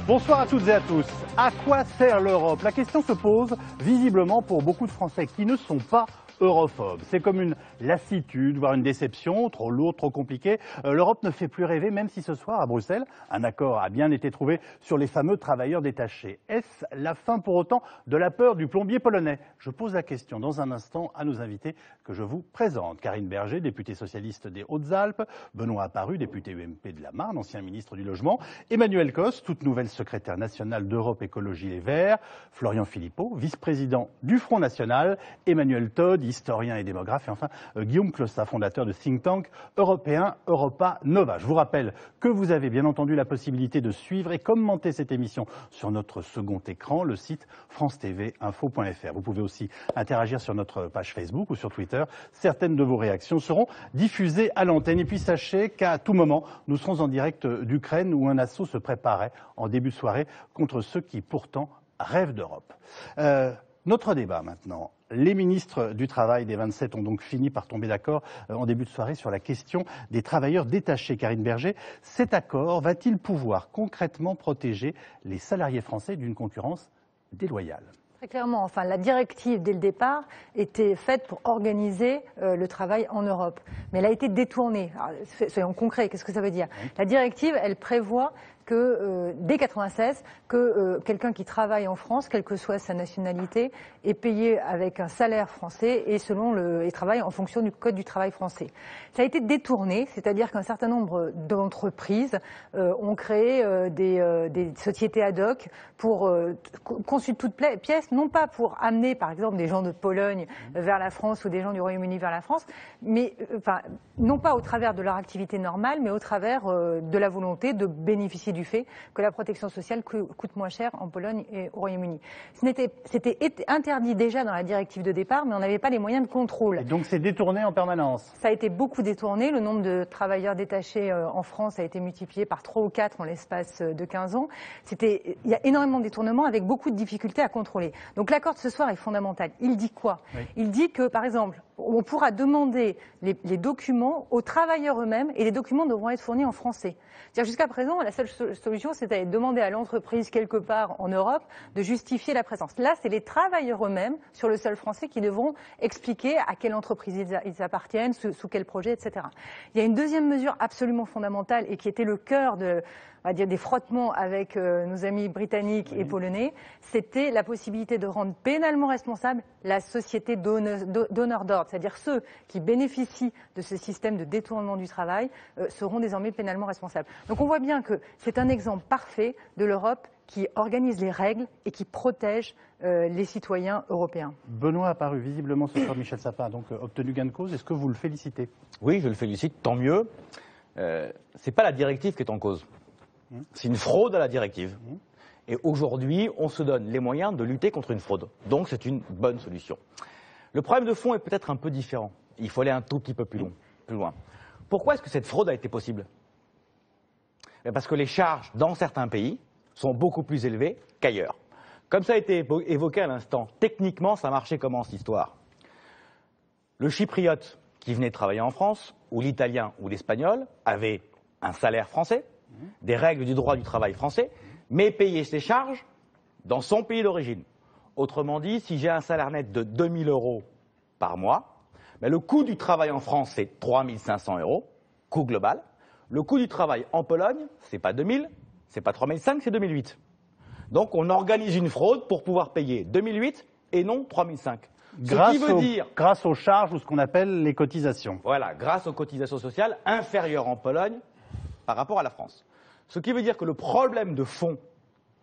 Bonsoir à toutes et à tous. À quoi sert l'Europe? La question se pose visiblement pour beaucoup de Français qui ne sont pas europhobes. C'est comme une lassitude, voire une déception, trop lourde, trop compliquée. L'Europe ne fait plus rêver, même si ce soir, à Bruxelles, un accord a bien été trouvé sur les fameux travailleurs détachés. Est-ce la fin pour autant de la peur du plombier polonais? Je pose la question dans un instant à nos invités que je vous présente. Karine Berger, députée socialiste des Hautes-Alpes, Benoît Apparu, député UMP de la Marne, ancien ministre du Logement, Emmanuel Cos, toute nouvelle secrétaire nationale d'Europe Écologie Les Verts, Florian Philippot, vice-président du Front National, Emmanuel Todd, historien et démographe, et enfin Guillaume Clossat, fondateur de think tank européen Europa Nova. Je vous rappelle que vous avez bien entendu la possibilité de suivre et commenter cette émission sur notre second écran, le site france-tv-info.fr. Vous pouvez aussi interagir sur notre page Facebook ou sur Twitter. Certaines de vos réactions seront diffusées à l'antenne. Et puis sachez qu'à tout moment, nous serons en direct d'Ukraine où un assaut se préparait en début de soirée contre ceux qui pourtant rêvent d'Europe. Notre débat maintenant. Les ministres du Travail des 27 ont donc fini par tomber d'accord en début de soirée sur la question des travailleurs détachés. Karine Berger, cet accord va-t-il pouvoir concrètement protéger les salariés français d'une concurrence déloyale? Très clairement, enfin, la directive, dès le départ, était faite pour organiser le travail en Europe. Mais elle a été détournée. Alors, soyons concrets, qu'est-ce que ça veut dire? La directive, elle prévoit que dès 1996, que quelqu'un qui travaille en France, quelle que soit sa nationalité, est payé avec un salaire français et travaille en fonction du Code du travail français. Ça a été détourné, c'est-à-dire qu'un certain nombre d'entreprises ont créé des sociétés ad hoc pour conçues de toutes pièces, non pas pour amener par exemple des gens de Pologne vers la France ou des gens du Royaume-Uni vers la France, mais non pas au travers de leur activité normale, mais au travers de la volonté de bénéficier du fait que la protection sociale coûte moins cher en Pologne et au Royaume-Uni. C'était interdit déjà dans la directive de départ, mais on n'avait pas les moyens de contrôle. Et donc c'est détourné en permanence. Ça a été beaucoup détourné. Le nombre de travailleurs détachés en France a été multiplié par 3 ou 4 en l'espace de 15 ans. Il y a énormément de détournements avec beaucoup de difficultés à contrôler. Donc l'accord de ce soir est fondamental. Il dit quoi? Il dit que, par exemple, on pourra demander les documents aux travailleurs eux-mêmes et les documents devront être fournis en français. C'est-à-dire jusqu'à présent, la seule solution, c'était de demander à l'entreprise quelque part en Europe de justifier la présence. Là, c'est les travailleurs eux-mêmes, sur le sol français, qui devront expliquer à quelle entreprise ils appartiennent, sous quel projet, etc. Il y a une deuxième mesure absolument fondamentale et qui était le cœur on va dire des frottements avec nos amis britanniques et polonais, c'était la possibilité de rendre pénalement responsable la société donneur d'ordre, c'est-à-dire ceux qui bénéficient de ce système de détournement du travail seront désormais pénalement responsables. Donc on voit bien que c'est un exemple parfait de l'Europe qui organise les règles et qui protège les citoyens européens. Benoît Apparu, visiblement ce soir Michel Sapin a donc obtenu gain de cause. Est-ce que vous le félicitez? Oui, je le félicite, tant mieux. C'est pas la directive qui est en cause. C'est une fraude à la directive. Et aujourd'hui, on se donne les moyens de lutter contre une fraude. Donc c'est une bonne solution. Le problème de fond est peut-être un peu différent. Il faut aller un tout petit peu plus loin. Pourquoi est-ce que cette fraude a été possible? Parce que les charges dans certains pays sont beaucoup plus élevées qu'ailleurs. Comme ça a été évoqué à l'instant, techniquement, ça marchait comment cette histoire? Le chypriote qui venait travailler en France, ou l'italien ou l'espagnol, avait un salaire français, des règles du droit du travail français, mais payer ses charges dans son pays d'origine. Autrement dit, si j'ai un salaire net de 2 000 € par mois, mais le coût du travail en France, c'est 3 500 €, coût global. Le coût du travail en Pologne, c'est pas 2 000, c'est pas 3 500, c'est 2 008. Donc on organise une fraude pour pouvoir payer 2 008 et non 3 500. Grâce aux charges ou ce qu'on appelle les cotisations. Voilà, grâce aux cotisations sociales inférieures en Pologne par rapport à la France. Ce qui veut dire que le problème de fond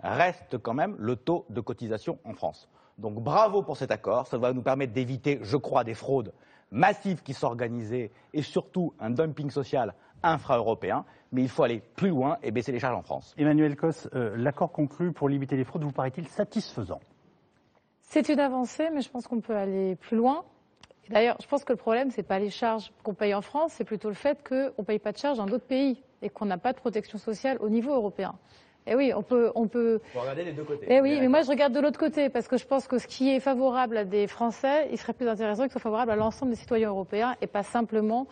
reste quand même le taux de cotisation en France. Donc bravo pour cet accord, ça va nous permettre d'éviter, je crois, des fraudes massives qui s'organisaient et surtout un dumping social infra-européen, mais il faut aller plus loin et baisser les charges en France. Emmanuel Cos, l'accord conclu pour limiter les fraudes vous paraît-il satisfaisant? C'est une avancée, mais je pense qu'on peut aller plus loin. D'ailleurs, je pense que le problème, ce n'est pas les charges qu'on paye en France, c'est plutôt le fait qu'on ne paye pas de charges dans d'autres pays et qu'on n'a pas de protection sociale au niveau européen. Et oui, on peut. Faut regarder les deux côtés. Eh oui, mais moi je regarde de l'autre côté parce que je pense que ce qui est favorable à des Français, il serait plus intéressant qu'il soit favorable à l'ensemble des citoyens européens et pas simplement.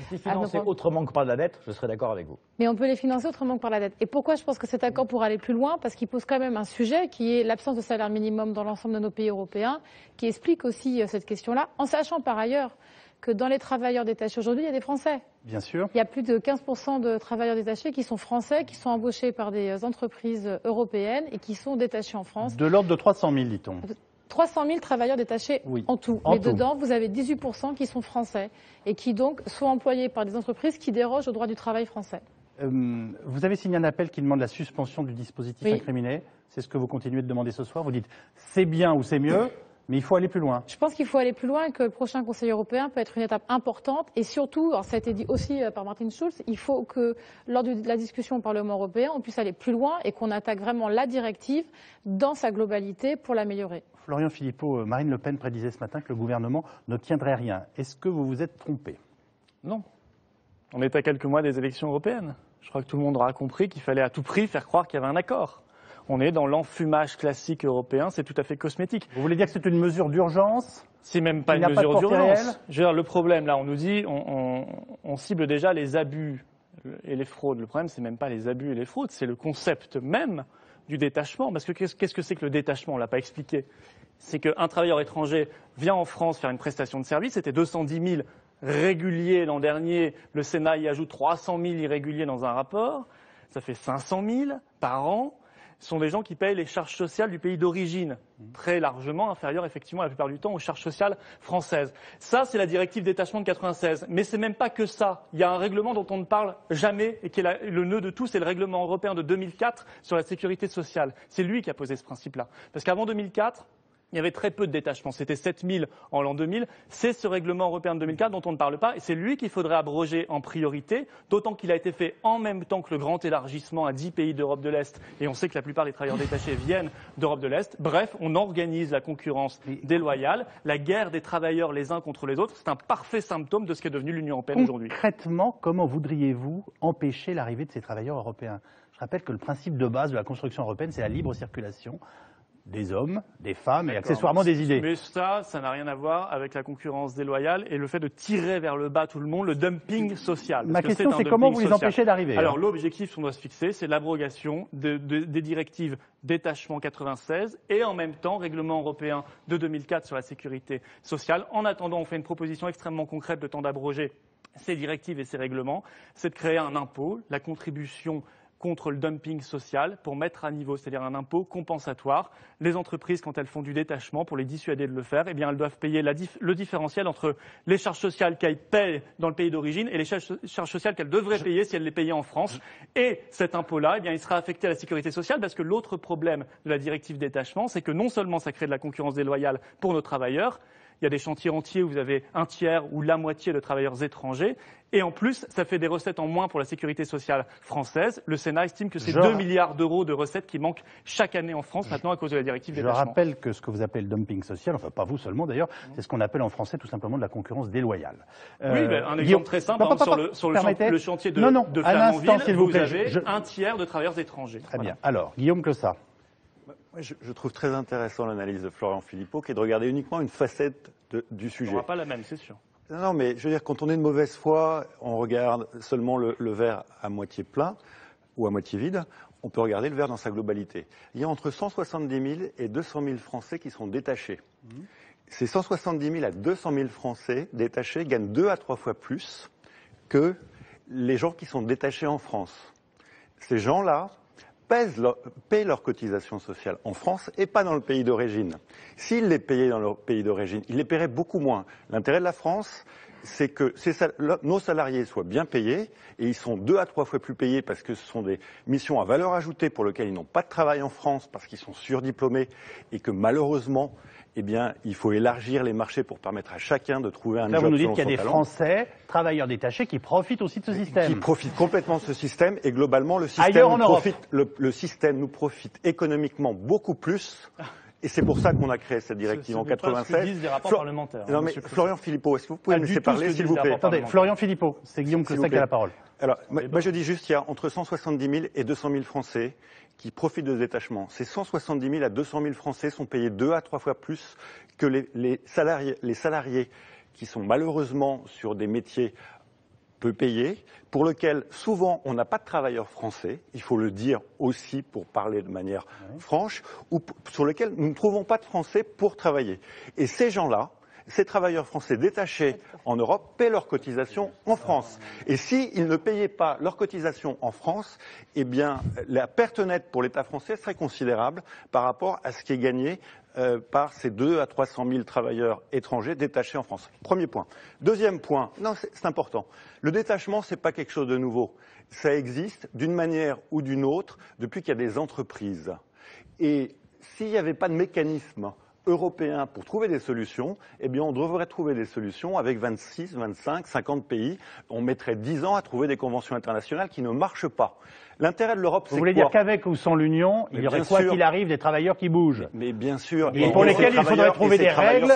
Si financer autrement que par la dette, je serais d'accord avec vous. Mais on peut les financer autrement que par la dette. Et pourquoi je pense que cet accord pourrait aller plus loin? Parce qu'il pose quand même un sujet qui est l'absence de salaire minimum dans l'ensemble de nos pays européens, qui explique aussi cette question-là, en sachant par ailleurs que dans les travailleurs détachés aujourd'hui, il y a des Français. Bien sûr. Il y a plus de 15% de travailleurs détachés qui sont français, qui sont embauchés par des entreprises européennes et qui sont détachés en France. De l'ordre de 300 000, dit-on. 300 000 travailleurs détachés en tout. Mais dedans, vous avez 18% qui sont français et qui donc sont employés par des entreprises qui dérogent au droit du travail français. Vous avez signé un appel qui demande la suspension du dispositif incriminé. C'est ce que vous continuez de demander ce soir. Vous dites c'est bien ou c'est mieux, mais il faut aller plus loin. Je pense qu'il faut aller plus loin et que le prochain Conseil européen peut être une étape importante. Et surtout, alors ça a été dit aussi par Martin Schulz, il faut que lors de la discussion au Parlement européen, on puisse aller plus loin et qu'on attaque vraiment la directive dans sa globalité pour l'améliorer. Florian Philippot, Marine Le Pen prédisait ce matin que le gouvernement n'obtiendrait rien. Est-ce que vous vous êtes trompé? Non. On est à quelques mois des élections européennes. Je crois que tout le monde aura compris qu'il fallait à tout prix faire croire qu'il y avait un accord. On est dans l'enfumage classique européen, c'est tout à fait cosmétique. Vous voulez dire que c'est une mesure d'urgence? C'est même pas une mesure d'urgence. Le problème, là, on nous dit, on cible déjà les abus et les fraudes. Le problème, c'est même pas les abus et les fraudes, c'est le concept même du détachement. Parce que qu'est-ce que c'est que le détachement? On l'a pas expliqué. C'est qu'un travailleur étranger vient en France faire une prestation de service, c'était 210 000 réguliers l'an dernier. Le Sénat y ajoute 300 000 irréguliers dans un rapport. Ça fait 500 000 par an. Ce sont des gens qui payent les charges sociales du pays d'origine, très largement inférieures effectivement la plupart du temps aux charges sociales françaises. Ça, c'est la directive détachement de 96. Mais c'est même pas que ça. Il y a un règlement dont on ne parle jamais et qui est le nœud de tout, c'est le règlement européen de 2004 sur la sécurité sociale. C'est lui qui a posé ce principe-là. Parce qu'avant 2004, il y avait très peu de détachements. C'était 7 000 en l'an 2000. C'est ce règlement européen de 2004 dont on ne parle pas. Et c'est lui qu'il faudrait abroger en priorité, d'autant qu'il a été fait en même temps que le grand élargissement à 10 pays d'Europe de l'Est. Et on sait que la plupart des travailleurs détachés viennent d'Europe de l'Est. Bref, on organise la concurrence déloyale, la guerre des travailleurs les uns contre les autres. C'est un parfait symptôme de ce qu'est devenu l'Union européenne aujourd'hui. Concrètement, comment voudriez-vous empêcher l'arrivée de ces travailleurs européens? Je rappelle que le principe de base de la construction européenne, c'est la libre circulation des hommes, des femmes et accessoirement des idées. Mais ça n'a rien à voir avec la concurrence déloyale et le fait de tirer vers le bas tout le monde, le dumping social. Ma question, c'est comment vous les empêchez d'arriver? Alors, l'objectif qu'on doit se fixer, c'est l'abrogation des directives détachement 96 et en même temps, règlement européen de 2004 sur la sécurité sociale. En attendant, on fait une proposition extrêmement concrète de temps d'abroger ces directives et ces règlements. C'est de créer un impôt, la contribution contre le dumping social pour mettre à niveau, c'est-à-dire un impôt compensatoire. Les entreprises, quand elles font du détachement, pour les dissuader de le faire, eh bien, elles doivent payer le différentiel entre les charges sociales qu'elles paient dans le pays d'origine et les charges sociales qu'elles devraient payer si elles les payaient en France. Et cet impôt-là, eh bien, il sera affecté à la sécurité sociale parce que l'autre problème de la directive détachement, c'est que non seulement ça crée de la concurrence déloyale pour nos travailleurs, il y a des chantiers entiers où vous avez un tiers ou la moitié de travailleurs étrangers. Et en plus, ça fait des recettes en moins pour la sécurité sociale française. Le Sénat estime que c'est 2 milliards d'euros de recettes qui manquent chaque année en France maintenant à cause de la directive détachement. Je rappelle que ce que vous appelez le dumping social, enfin pas vous seulement d'ailleurs, c'est ce qu'on appelle en français tout simplement de la concurrence déloyale. Oui, un exemple très simple, sur le chantier de Flamanville, vous avez un tiers de travailleurs étrangers. Très bien. Alors, Guillaume Clossat. Je trouve très intéressant l'analyse de Florian Philippot, qui est de regarder uniquement une facette du sujet. On n'aura pas la même, c'est sûr. Non, mais je veux dire, quand on est de mauvaise foi, on regarde seulement le verre à moitié plein ou à moitié vide. On peut regarder le verre dans sa globalité. Il y a entre 170 000 et 200 000 Français qui sont détachés. Ces 170 000 à 200 000 Français détachés gagnent 2 à 3 fois plus que les gens qui sont détachés en France. Ces gens-là paient leurs cotisations sociales en France et pas dans le pays d'origine. S'ils les payaient dans leur pays d'origine, ils les paieraient beaucoup moins. L'intérêt de la France, c'est que nos salariés soient bien payés, et ils sont 2 à 3 fois plus payés parce que ce sont des missions à valeur ajoutée pour lesquelles ils n'ont pas de travail en France parce qu'ils sont surdiplômés et que malheureusement, eh bien, il faut élargir les marchés pour permettre à chacun de trouver un job. Là, vous nous dites qu'il y a des talent. Français, travailleurs détachés, qui profitent aussi de ce système. Qui profitent complètement de ce système, et globalement, le système nous profite économiquement beaucoup plus. Et c'est pour ça qu'on a créé cette directive en 96. C'est ce que disent les rapports parlementaires. Non, mais Florian Philippot, est-ce que vous pouvez me laisser parler, s'il vous plaît? Attendez, Florian Philippot, c'est Guillaume Clossac qui a la parole. Alors, moi je dis juste, il y a entre 170 000 et 200 000 Français qui profitent de ce détachement. Ces 170 000 à 200 000 Français sont payés 2 à 3 fois plus que les salariés qui sont malheureusement sur des métiers peu payés, pour lesquels souvent on n'a pas de travailleurs français, il faut le dire aussi pour parler de manière franche, ou sur lesquels nous ne trouvons pas de Français pour travailler. Et ces gens-là, ces travailleurs français détachés en Europe paient leurs cotisations en France. Et s'ils ne payaient pas leurs cotisations en France, eh bien, la perte nette pour l'État français serait considérable par rapport à ce qui est gagné par ces 200 à 300 000 travailleurs étrangers détachés en France. Premier point. Deuxième point, non, c'est important. Le détachement, c'est pas quelque chose de nouveau. Ça existe d'une manière ou d'une autre depuis qu'il y a des entreprises. Et s'il n'y avait pas de mécanisme européen pour trouver des solutions, eh bien on devrait trouver des solutions avec 26, 25, 50 pays. On mettrait 10 ans à trouver des conventions internationales qui ne marchent pas. L'intérêt de l'Europe, c'est quoi? Vous voulez dire qu'avec ou sans l'Union, il y aurait quoi qu'il arrive des travailleurs qui bougent? Mais bien sûr. Et pour lesquels il faudrait trouver des règles,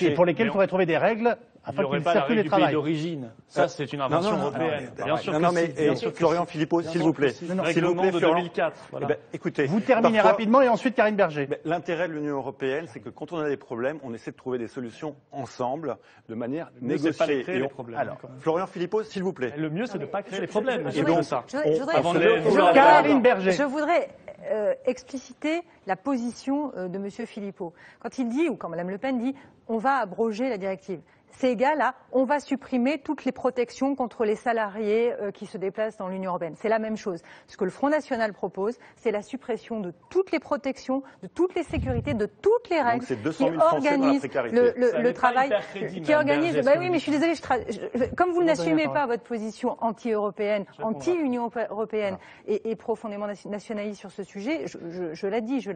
et pour lesquels il faudrait trouver des règles afin qu'ils circulent les travailleurs. D'origine. Ça, c'est une invention européenne. Bien sûr non, mais Florian Philippot, s'il vous plaît. Règlement de 2004. Eh ben, écoutez, vous terminez rapidement et ensuite Karine Berger. L'intérêt de l'Union européenne, c'est que quand on a des problèmes, on essaie de trouver des solutions ensemble, de manière négociée. Pas de créer les problèmes. Alors, Florian Philippot, s'il vous plaît. Le mieux, c'est de ne pas créer les problèmes. Karine Berger. Je voudrais expliciter la position de M. Philippot. Quand il dit, ou quand Mme Le Pen dit, on va abroger la directive. C'est égal à on va supprimer toutes les protections contre les salariés qui se déplacent dans l'Union européenne. C'est la même chose. Ce que le Front National propose, c'est la suppression de toutes les protections, de toutes les sécurités, de toutes les règles qui organisent le travail. Qui organisent. Bah oui, mais je suis désolée. Comme vous n'assumez pas votre position anti-européenne, anti-Union européenne et profondément nationaliste sur ce sujet, je l'ai dit, je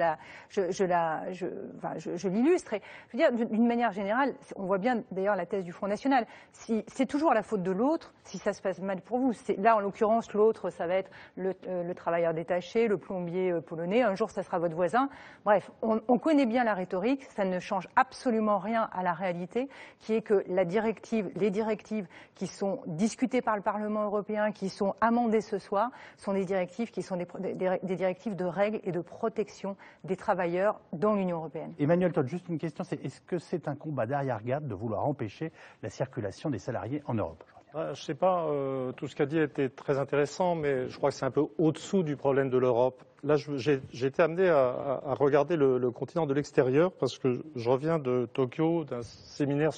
l'illustre. Je veux dire, d'une manière générale, on voit bien d'ailleurs la thèse du Front National. C'est toujours la faute de l'autre si ça se passe mal pour vous. Là, en l'occurrence, l'autre, ça va être le travailleur détaché, le plombier polonais. Un jour, ça sera votre voisin. Bref, on connaît bien la rhétorique. Ça ne change absolument rien à la réalité, qui est que les directives qui sont discutées par le Parlement européen, qui sont amendées ce soir, sont des directives qui sont des directives de règles et de protection des travailleurs dans l'Union européenne. Emmanuel Todt, juste une question, est-ce que c'est un combat d'arrière-garde de vouloir empêcher la circulation des salariés en Europe? Je ne sais pas, tout ce qu'a dit était très intéressant, mais je crois que c'est un peu au-dessous du problème de l'Europe. Là, j'ai été amené à regarder le continent de l'extérieur parce que je reviens de Tokyo, d'un séminaire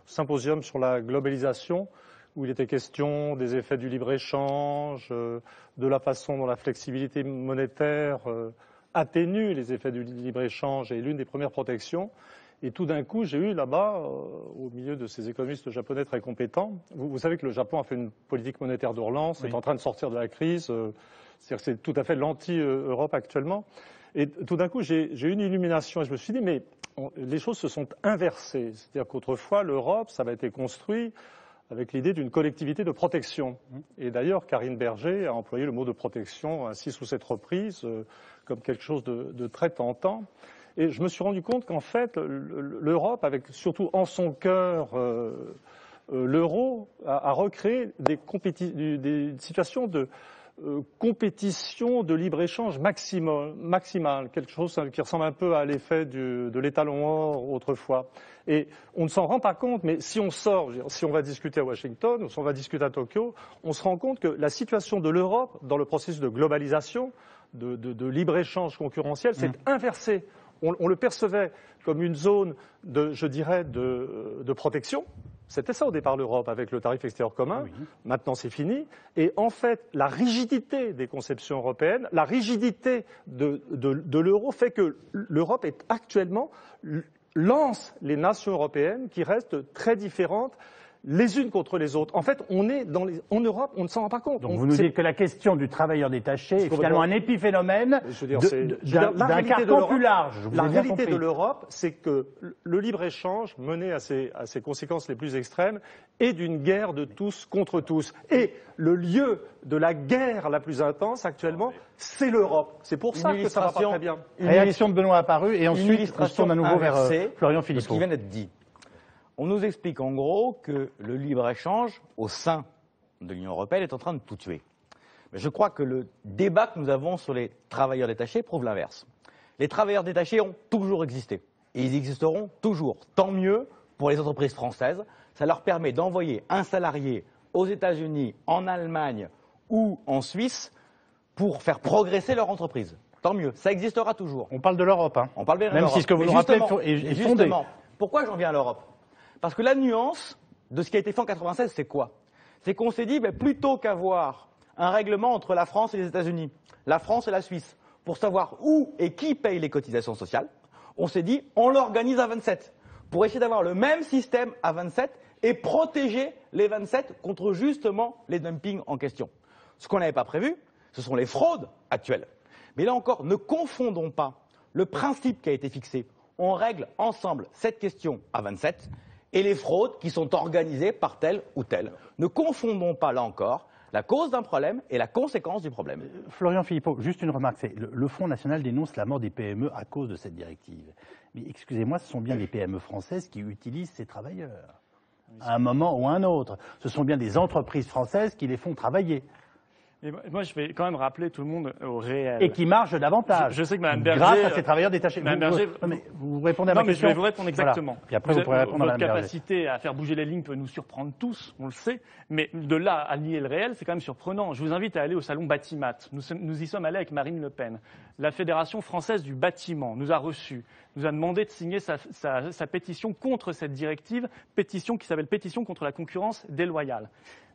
symposium sur la globalisation, où il était question des effets du libre-échange, de la façon dont la flexibilité monétaire atténue les effets du libre-échange et l'une des premières protections. Et tout d'un coup, j'ai eu là-bas, au milieu de ces économistes japonais très compétents, vous savez que le Japon a fait une politique monétaire de relance, est en train de sortir de la crise, c'est-à-dire que c'est tout à fait l'anti-Europe actuellement. Et tout d'un coup, j'ai eu une illumination et je me suis dit, mais les choses se sont inversées. C'est-à-dire qu'autrefois, l'Europe, ça avait été construit avec l'idée d'une collectivité de protection. Et d'ailleurs, Karine Berger a employé le mot de protection à 6 ou 7 reprises comme quelque chose de très tentant. Et je me suis rendu compte qu'en fait, l'Europe, avec surtout en son cœur l'euro, a recréé des situations de compétition de libre-échange maximale, quelque chose qui ressemble un peu à l'effet de l'étalon or autrefois. Et on ne s'en rend pas compte, mais si on sort, si on va discuter à Washington ou si on va discuter à Tokyo, on se rend compte que la situation de l'Europe dans le processus de globalisation, de libre-échange concurrentiel, s'est inversée. On le percevait comme une zone de protection. C'était ça au départ l'Europe avec le tarif extérieur commun. Oui. Maintenant c'est fini. Et en fait, la rigidité des conceptions européennes, la rigidité de l'euro fait que l'Europe est actuellement lance les nations européennes qui restent très différentes les unes contre les autres. En fait, on est en Europe, on ne s'en rend pas compte. Donc vous nous dites que la question du travailleur détaché est finalement un épiphénomène d'un carcan plus large. La réalité de l'Europe, c'est que le libre-échange mené à ses conséquences les plus extrêmes est d'une guerre de tous contre tous. Et le lieu de la guerre la plus intense actuellement, c'est l'Europe. C'est pour ça que ça va pas très bien. Réaction de Benoît Apparu et ensuite on se tourne à nouveau vers Florian Philippot. Ce qui vient d'être dit. On nous explique en gros que le libre-échange au sein de l'Union européenne est en train de tout tuer. Mais je crois que le débat que nous avons sur les travailleurs détachés prouve l'inverse. Les travailleurs détachés ont toujours existé et ils existeront toujours. Tant mieux pour les entreprises françaises. Ça leur permet d'envoyer un salarié aux États-Unis, en Allemagne ou en Suisse pour faire progresser leur entreprise. Tant mieux, ça existera toujours. On parle de l'Europe, hein. On parle bien de l'Europe. Même si ce que vous nous rappelez est fondé. Justement, pourquoi j'en viens à l'Europe? Parce que la nuance de ce qui a été fait en 96, c'est quoi? C'est qu'on s'est dit, plutôt qu'avoir un règlement entre la France et les États-Unis, la France et la Suisse, pour savoir où et qui paye les cotisations sociales, on s'est dit, on l'organise à 27, pour essayer d'avoir le même système à 27 et protéger les 27 contre justement les dumpings en question. Ce qu'on n'avait pas prévu, ce sont les fraudes actuelles. Mais là encore, ne confondons pas le principe qui a été fixé. On règle ensemble cette question à 27 et les fraudes qui sont organisées par tel ou tel. Ne confondons pas, là encore, la cause d'un problème et la conséquence du problème. Florian Philippot, juste une remarque. Le Front National dénonce la mort des PME à cause de cette directive. Mais excusez-moi, ce sont bien les PME françaises qui utilisent ces travailleurs. À un moment ou à un autre. Ce sont bien des entreprises françaises qui les font travailler. Et moi, je vais quand même rappeler tout le monde au réel. Et qui marchent davantage. Je sais que Mme Berger... Grâce à ces travailleurs détachés. Vous répondez à ma question. Non, mais je vais vous répondre exactement. Voilà. Et après, vous pourrez répondre à Mme Berger. Votre capacité à faire bouger les lignes peut nous surprendre tous, on le sait. Mais de là à nier le réel, c'est quand même surprenant. Je vous invite à aller au salon Batimat. Nous y sommes allés avec Marine Le Pen. La Fédération française du bâtiment nous a reçus, nous a demandé de signer sa pétition contre cette directive, pétition qui s'appelle Pétition contre la concurrence déloyale.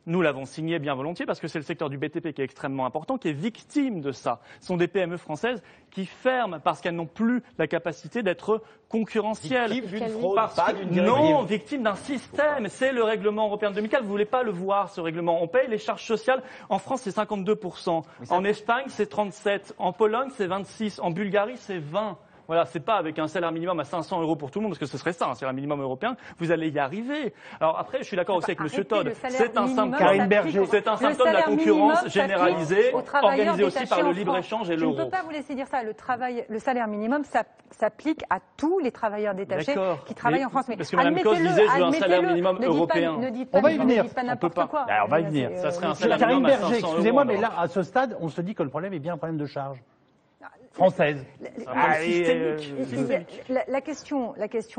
Nous l'avons signé bien volontiers parce que c'est le secteur du BTP qui est extrêmement important, qui est victime de ça. Ce sont des PME françaises qui ferment parce qu'elles n'ont plus la capacité d'être concurrentielles. Victimes d'une fraude, pas d'une directive. Non, victimes d'un système. C'est le règlement européen de 2004. Vous ne voulez pas le voir, ce règlement. On paye les charges sociales. En France, c'est 52%. En Espagne, c'est 37%. En Pologne, c'est 26%. En Bulgarie, c'est 20%. Voilà, c'est pas avec un salaire minimum à 500 € pour tout le monde, parce que ce serait ça, un salaire minimum européen, vous allez y arriver. Alors après, je suis d'accord aussi avec M. Todd, c'est un symptôme de la concurrence généralisée, organisée aussi par le libre-échange et l'euro. Je ne peux pas vous laisser dire ça. Le salaire minimum s'applique à tous les travailleurs détachés qui travaillent en France. Parce que Mme Cos disait, je veux un salaire minimum européen. On va y venir. Pas n'importe quoi. On va y venir. Ça serait un salaire minimum à 500 €. Excusez-moi, mais là, à ce stade, on se dit que le problème est bien un problème de charge française. La question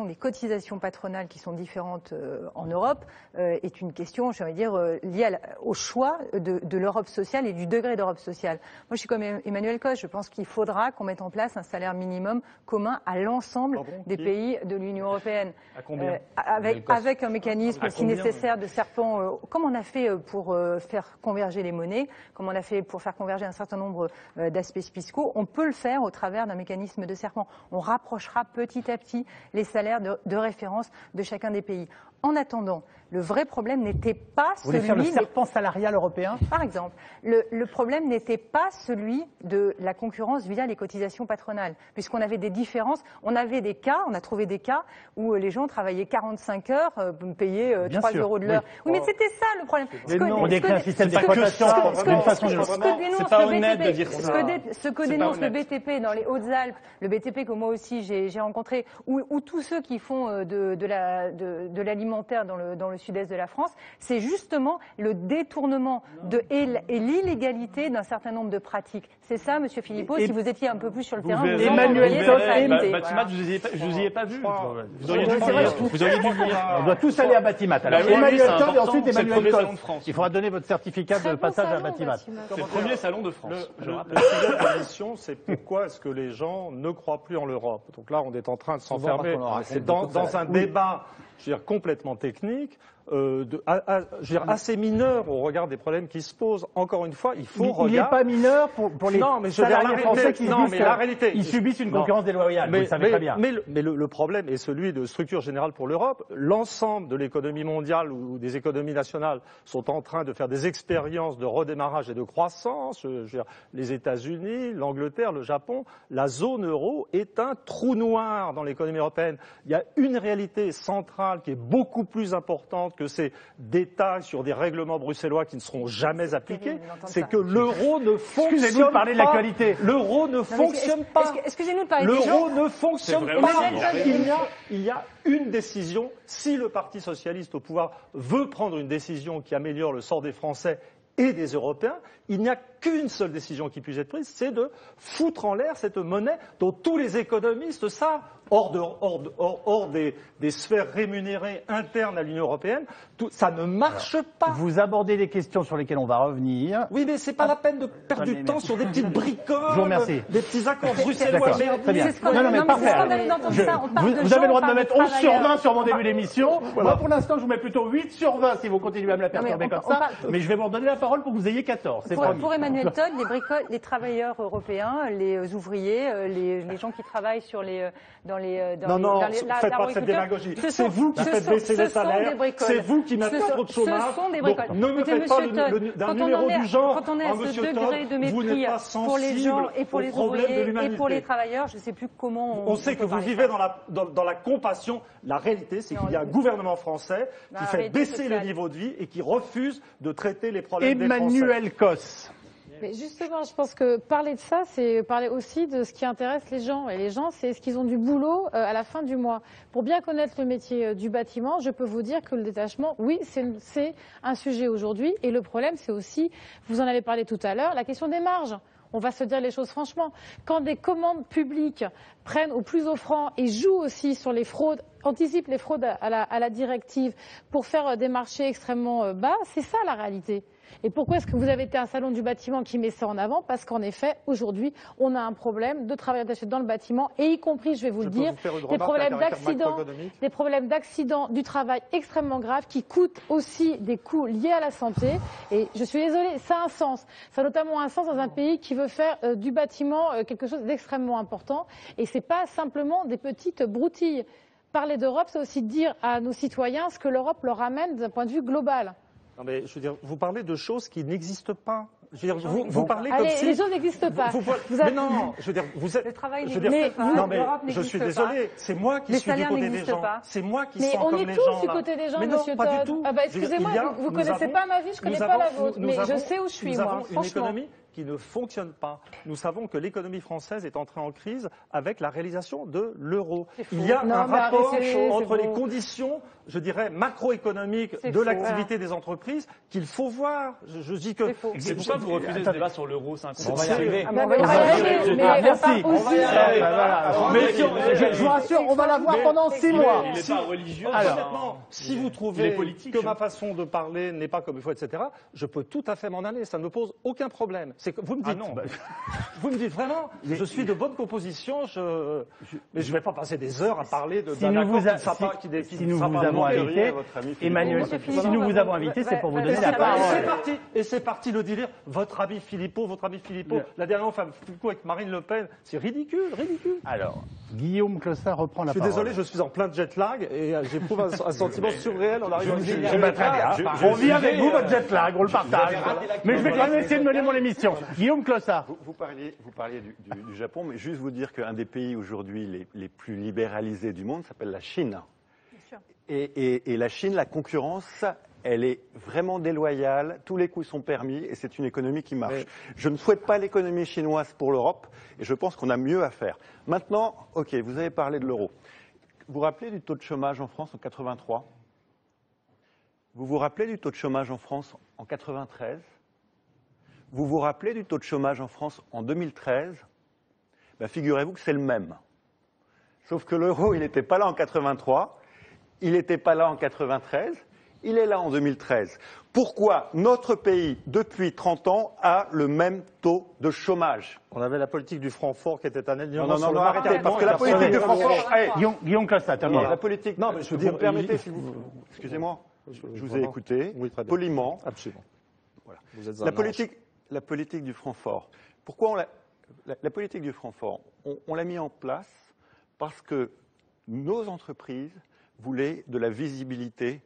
des cotisations patronales qui sont différentes en Europe est une question, j'ai envie de dire, liée au choix de l'Europe sociale et du degré d'Europe sociale. Moi, je suis comme Emmanuel Cos, je pense qu'il faudra qu'on mette en place un salaire minimum commun à l'ensemble des pays de l'Union européenne. À combien avec un mécanisme, si nécessaire, de serpent, comme on a fait pour faire converger les monnaies, comme on a fait pour faire converger un certain nombre d'aspects fiscaux, on peut le faire au travers d'un mécanisme de serpent. On rapprochera petit à petit les salaires de référence de chacun des pays. En attendant, le vrai problème n'était pas celui... Vous voulez faire le serpent salarial européen ? Par exemple. Le problème n'était pas celui de la concurrence via les cotisations patronales, puisqu'on avait des différences. On avait des cas, on a trouvé des cas où les gens travaillaient 45 heures, payaient 3 € de l'heure. Oui, mais c'était ça le problème. On décrit un système d'exploitation d'une façon générale. C'est pas honnête de dire ça. Ce que dénonce le BTP dans les Hautes-Alpes, le BTP que moi aussi j'ai rencontré, ou tous ceux qui font de l'alimentaire dans le sud-est de la France, c'est justement le détournement et l'illégalité d'un certain nombre de pratiques. C'est ça, Monsieur Philippot, si vous étiez un peu plus sur le terrain. Emmanuel Todd, Batimat, je vous y ai pas vu. Vous auriez dû venir. On doit tous aller à Batimat. Alors, Emmanuel Todd et ensuite Emmanuel Cos. Il faudra donner votre certificat de passage à Batimat. C'est le premier salon de France. Le sujet de la mission, c'est pourquoi est-ce que les gens ne croient plus en l'Europe. Donc là, on est en train de s'enfermer dans un débat je veux dire, complètement technique, assez mineur au regard des problèmes qui se posent. Encore une fois, il faut regarder. Il n'est pas mineur pour les salariés français qui ils subissent une concurrence déloyale, vous le savez très bien. Mais le problème est celui de structure générale pour l'Europe. L'ensemble de l'économie mondiale ou des économies nationales sont en train de faire des expériences de redémarrage et de croissance. Je veux dire, les États-Unis, l'Angleterre, le Japon, la zone euro est un trou noir dans l'économie européenne. Il y a une réalité centrale qui est beaucoup plus importante que ces détails sur des règlements bruxellois qui ne seront jamais appliqués, c'est que l'euro ne fonctionne pas. Excusez-nous de parler de l'actualité. L'euro ne fonctionne pas. Excusez-nous de parler L'euro ne fonctionne pas. Emmanuel, Il y a une décision. Si le Parti socialiste au pouvoir veut prendre une décision qui améliore le sort des Français et des Européens, il n'y a qu'une seule décision qui puisse être prise, c'est de foutre en l'air cette monnaie dont tous les économistes savent, hors des sphères rémunérées internes à l'Union européenne, ça ne marche pas. Vous abordez des questions sur lesquelles on va revenir. Oui, mais c'est pas la peine de perdre du temps sur des petites bricoles, Je vous remercie. des petits accords bruxellois. Très bien. Non, mais parfait. Vous avez le droit de me mettre 11 sur 20 sur mon début d'émission. Moi, pour l'instant, je vous mets plutôt 8 sur 20 si vous continuez à me la perturber comme ça. Mais je vais vous redonner la parole pour que vous ayez 14. Pour Emmanuel Todd, les travailleurs européens, les ouvriers, les gens qui travaillent Non, faites pas cette démagogie. C'est vous qui faites baisser les salaires, c'est vous qui mettez trop de chômage. Ce sont des bricoles. Donc, ne me faites pas d'un numéro du genre. Quand on est à ce degré de mépris pour les gens et pour les ouvriers et pour les travailleurs, je ne sais plus comment on sait que vous vivez dans la compassion. La réalité, c'est qu'il y a un gouvernement français qui fait baisser le niveau de vie et qui refuse de traiter les problèmes des Français. Emmanuel Cos. Mais justement, je pense que parler de ça, c'est parler aussi de ce qui intéresse les gens. Et les gens, c'est ce qu'ils ont du boulot à la fin du mois. Pour bien connaître le métier du bâtiment, je peux vous dire que le détachement, oui, c'est un sujet aujourd'hui. Et le problème, c'est aussi, vous en avez parlé tout à l'heure, la question des marges. On va se dire les choses franchement. Quand des commandes publiques prennent au plus offrant et jouent aussi sur les fraudes, anticipent les fraudes à la directive pour faire des marchés extrêmement bas, c'est ça la réalité. Et pourquoi est-ce que vous avez été un salon du bâtiment qui met ça en avant? Parce qu'en effet, aujourd'hui, on a un problème de travail attaché dans le bâtiment, et y compris, je vais vous le dire, des problèmes d'accidents du travail extrêmement graves qui coûtent aussi des coûts liés à la santé. Et je suis désolée, ça a un sens. Ça a notamment un sens dans un pays qui veut faire du bâtiment quelque chose d'extrêmement important. Et c'est pas simplement des petites broutilles. Parler d'Europe, c'est aussi dire à nos citoyens ce que l'Europe leur amène d'un point de vue global. Non mais je veux dire, vous parlez de choses qui n'existent pas. Je veux dire, vous parlez comme si... Les choses n'existent pas. Mais non, je veux dire, vous êtes... Le travail n'existe pas. Non mais je suis désolé, c'est moi qui suis du côté des gens. C'est moi qui sens comme les gens. Mais on est tous du côté des gens, mais monsieur Todd. Pas du tout. Ah bah excusez-moi, vous ne connaissez pas ma vie, je ne connais pas la vôtre. Mais je sais où je suis, moi, franchement. Nous avons une économie qui ne fonctionne pas. Nous savons que l'économie française est entrée en crise avec la réalisation de l'euro. Il y a un rapport entre les conditions, je dirais, macroéconomiques de l'activité des entreprises qu'il faut voir. Je dis que... C'est pourquoi vous refusez ce débat sur l'euro? On va y arriver. Merci. Je vous rassure, on va l'avoir pendant 6 mois. Il n'est pas religieux. Alors, si vous trouvez que ma façon de parler n'est pas comme il faut, etc., je peux tout à fait m'en aller. Ça ne me pose aucun problème. C'est que vous me dites, vous me dites vraiment, je suis de bonne composition, mais je ne vais pas passer des heures à parler d'un accord qui ne si nous vous avons invité, Emmanuel, si nous vous avons invité, c'est pour vous donner la parole. Et c'est parti le délire. Votre ami Philippot. La dernière fois, avec Marine Le Pen, c'est ridicule. Alors, Guillaume Clossat reprend la parole. Je suis désolé, je suis en plein jet lag et j'éprouve un sentiment surréel en arrivant ici. Très bien. On vit avec vous votre jet lag, on le partage. Mais je vais quand même essayer de mener mon émission. Guillaume Clossat. Vous parliez du Japon, mais juste vous dire qu'un des pays aujourd'hui les plus libéralisés du monde s'appelle la Chine. Et la Chine, la concurrence, elle est vraiment déloyale, tous les coups sont permis et c'est une économie qui marche. Oui. Je ne souhaite pas l'économie chinoise pour l'Europe et je pense qu'on a mieux à faire. Maintenant, ok, vous avez parlé de l'euro. Vous vous rappelez du taux de chômage en France en 83 ? Vous vous rappelez du taux de chômage en France en 93 ? Vous vous rappelez du taux de chômage en France en 2013 ? Ben, figurez-vous que c'est le même. Sauf que l'euro, il n'était pas là en 83, il n'était pas là en 93, Il est là en 2013. Pourquoi notre pays, depuis 30 ans, a le même taux de chômage? On avait la politique du franc fort qui était un alignement Non, sur le arrêtez, marché. parce que la politique du franc fort... Guillaume Costa, terminé. La politique... Non, mais je veux vous dire, me permettez, si vous... Excusez-moi, je vous ai écouté, Oui, très bien. poliment. Absolument. Voilà. Vous êtes un La politique du franc fort. Pourquoi on l'a... La politique du franc fort, on l'a mis en place parce que nos entreprises voulaient de la visibilité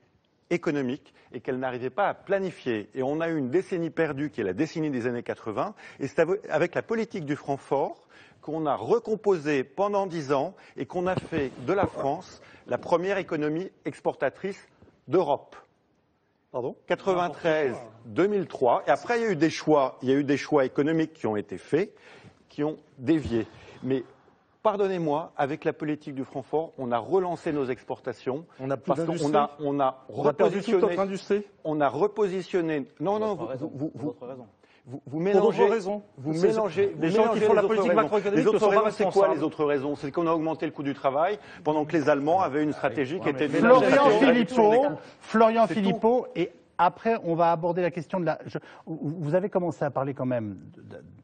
économique et qu'elles n'arrivaient pas à planifier. Et on a eu une décennie perdue qui est la décennie des années 80. Et c'est avec la politique du franc fort qu'on a recomposé pendant 10 ans et qu'on a fait de la France la première économie exportatrice d'Europe. Pardon ? 93, 2003. Et après, il y a eu des choix économiques qui ont été faits, qui ont dévié. Mais pardonnez-moi, avec la politique du franc fort, on a relancé nos exportations. On a plus parce d'industrie. qu'on a On a perdu toute notre industrie. On a repositionné. Non, non, vous mélangez. Pour d'autres raisons. Vous mélangez. Les gens qui font la politique macroéconomique Les autres ne sont pas raisons, c'est quoi responsables. les autres raisons? C'est qu'on a augmenté le coût du travail pendant que les Allemands avaient une stratégie qui était Florian Philippot, et après, on va aborder la question de la... Vous avez commencé à parler quand même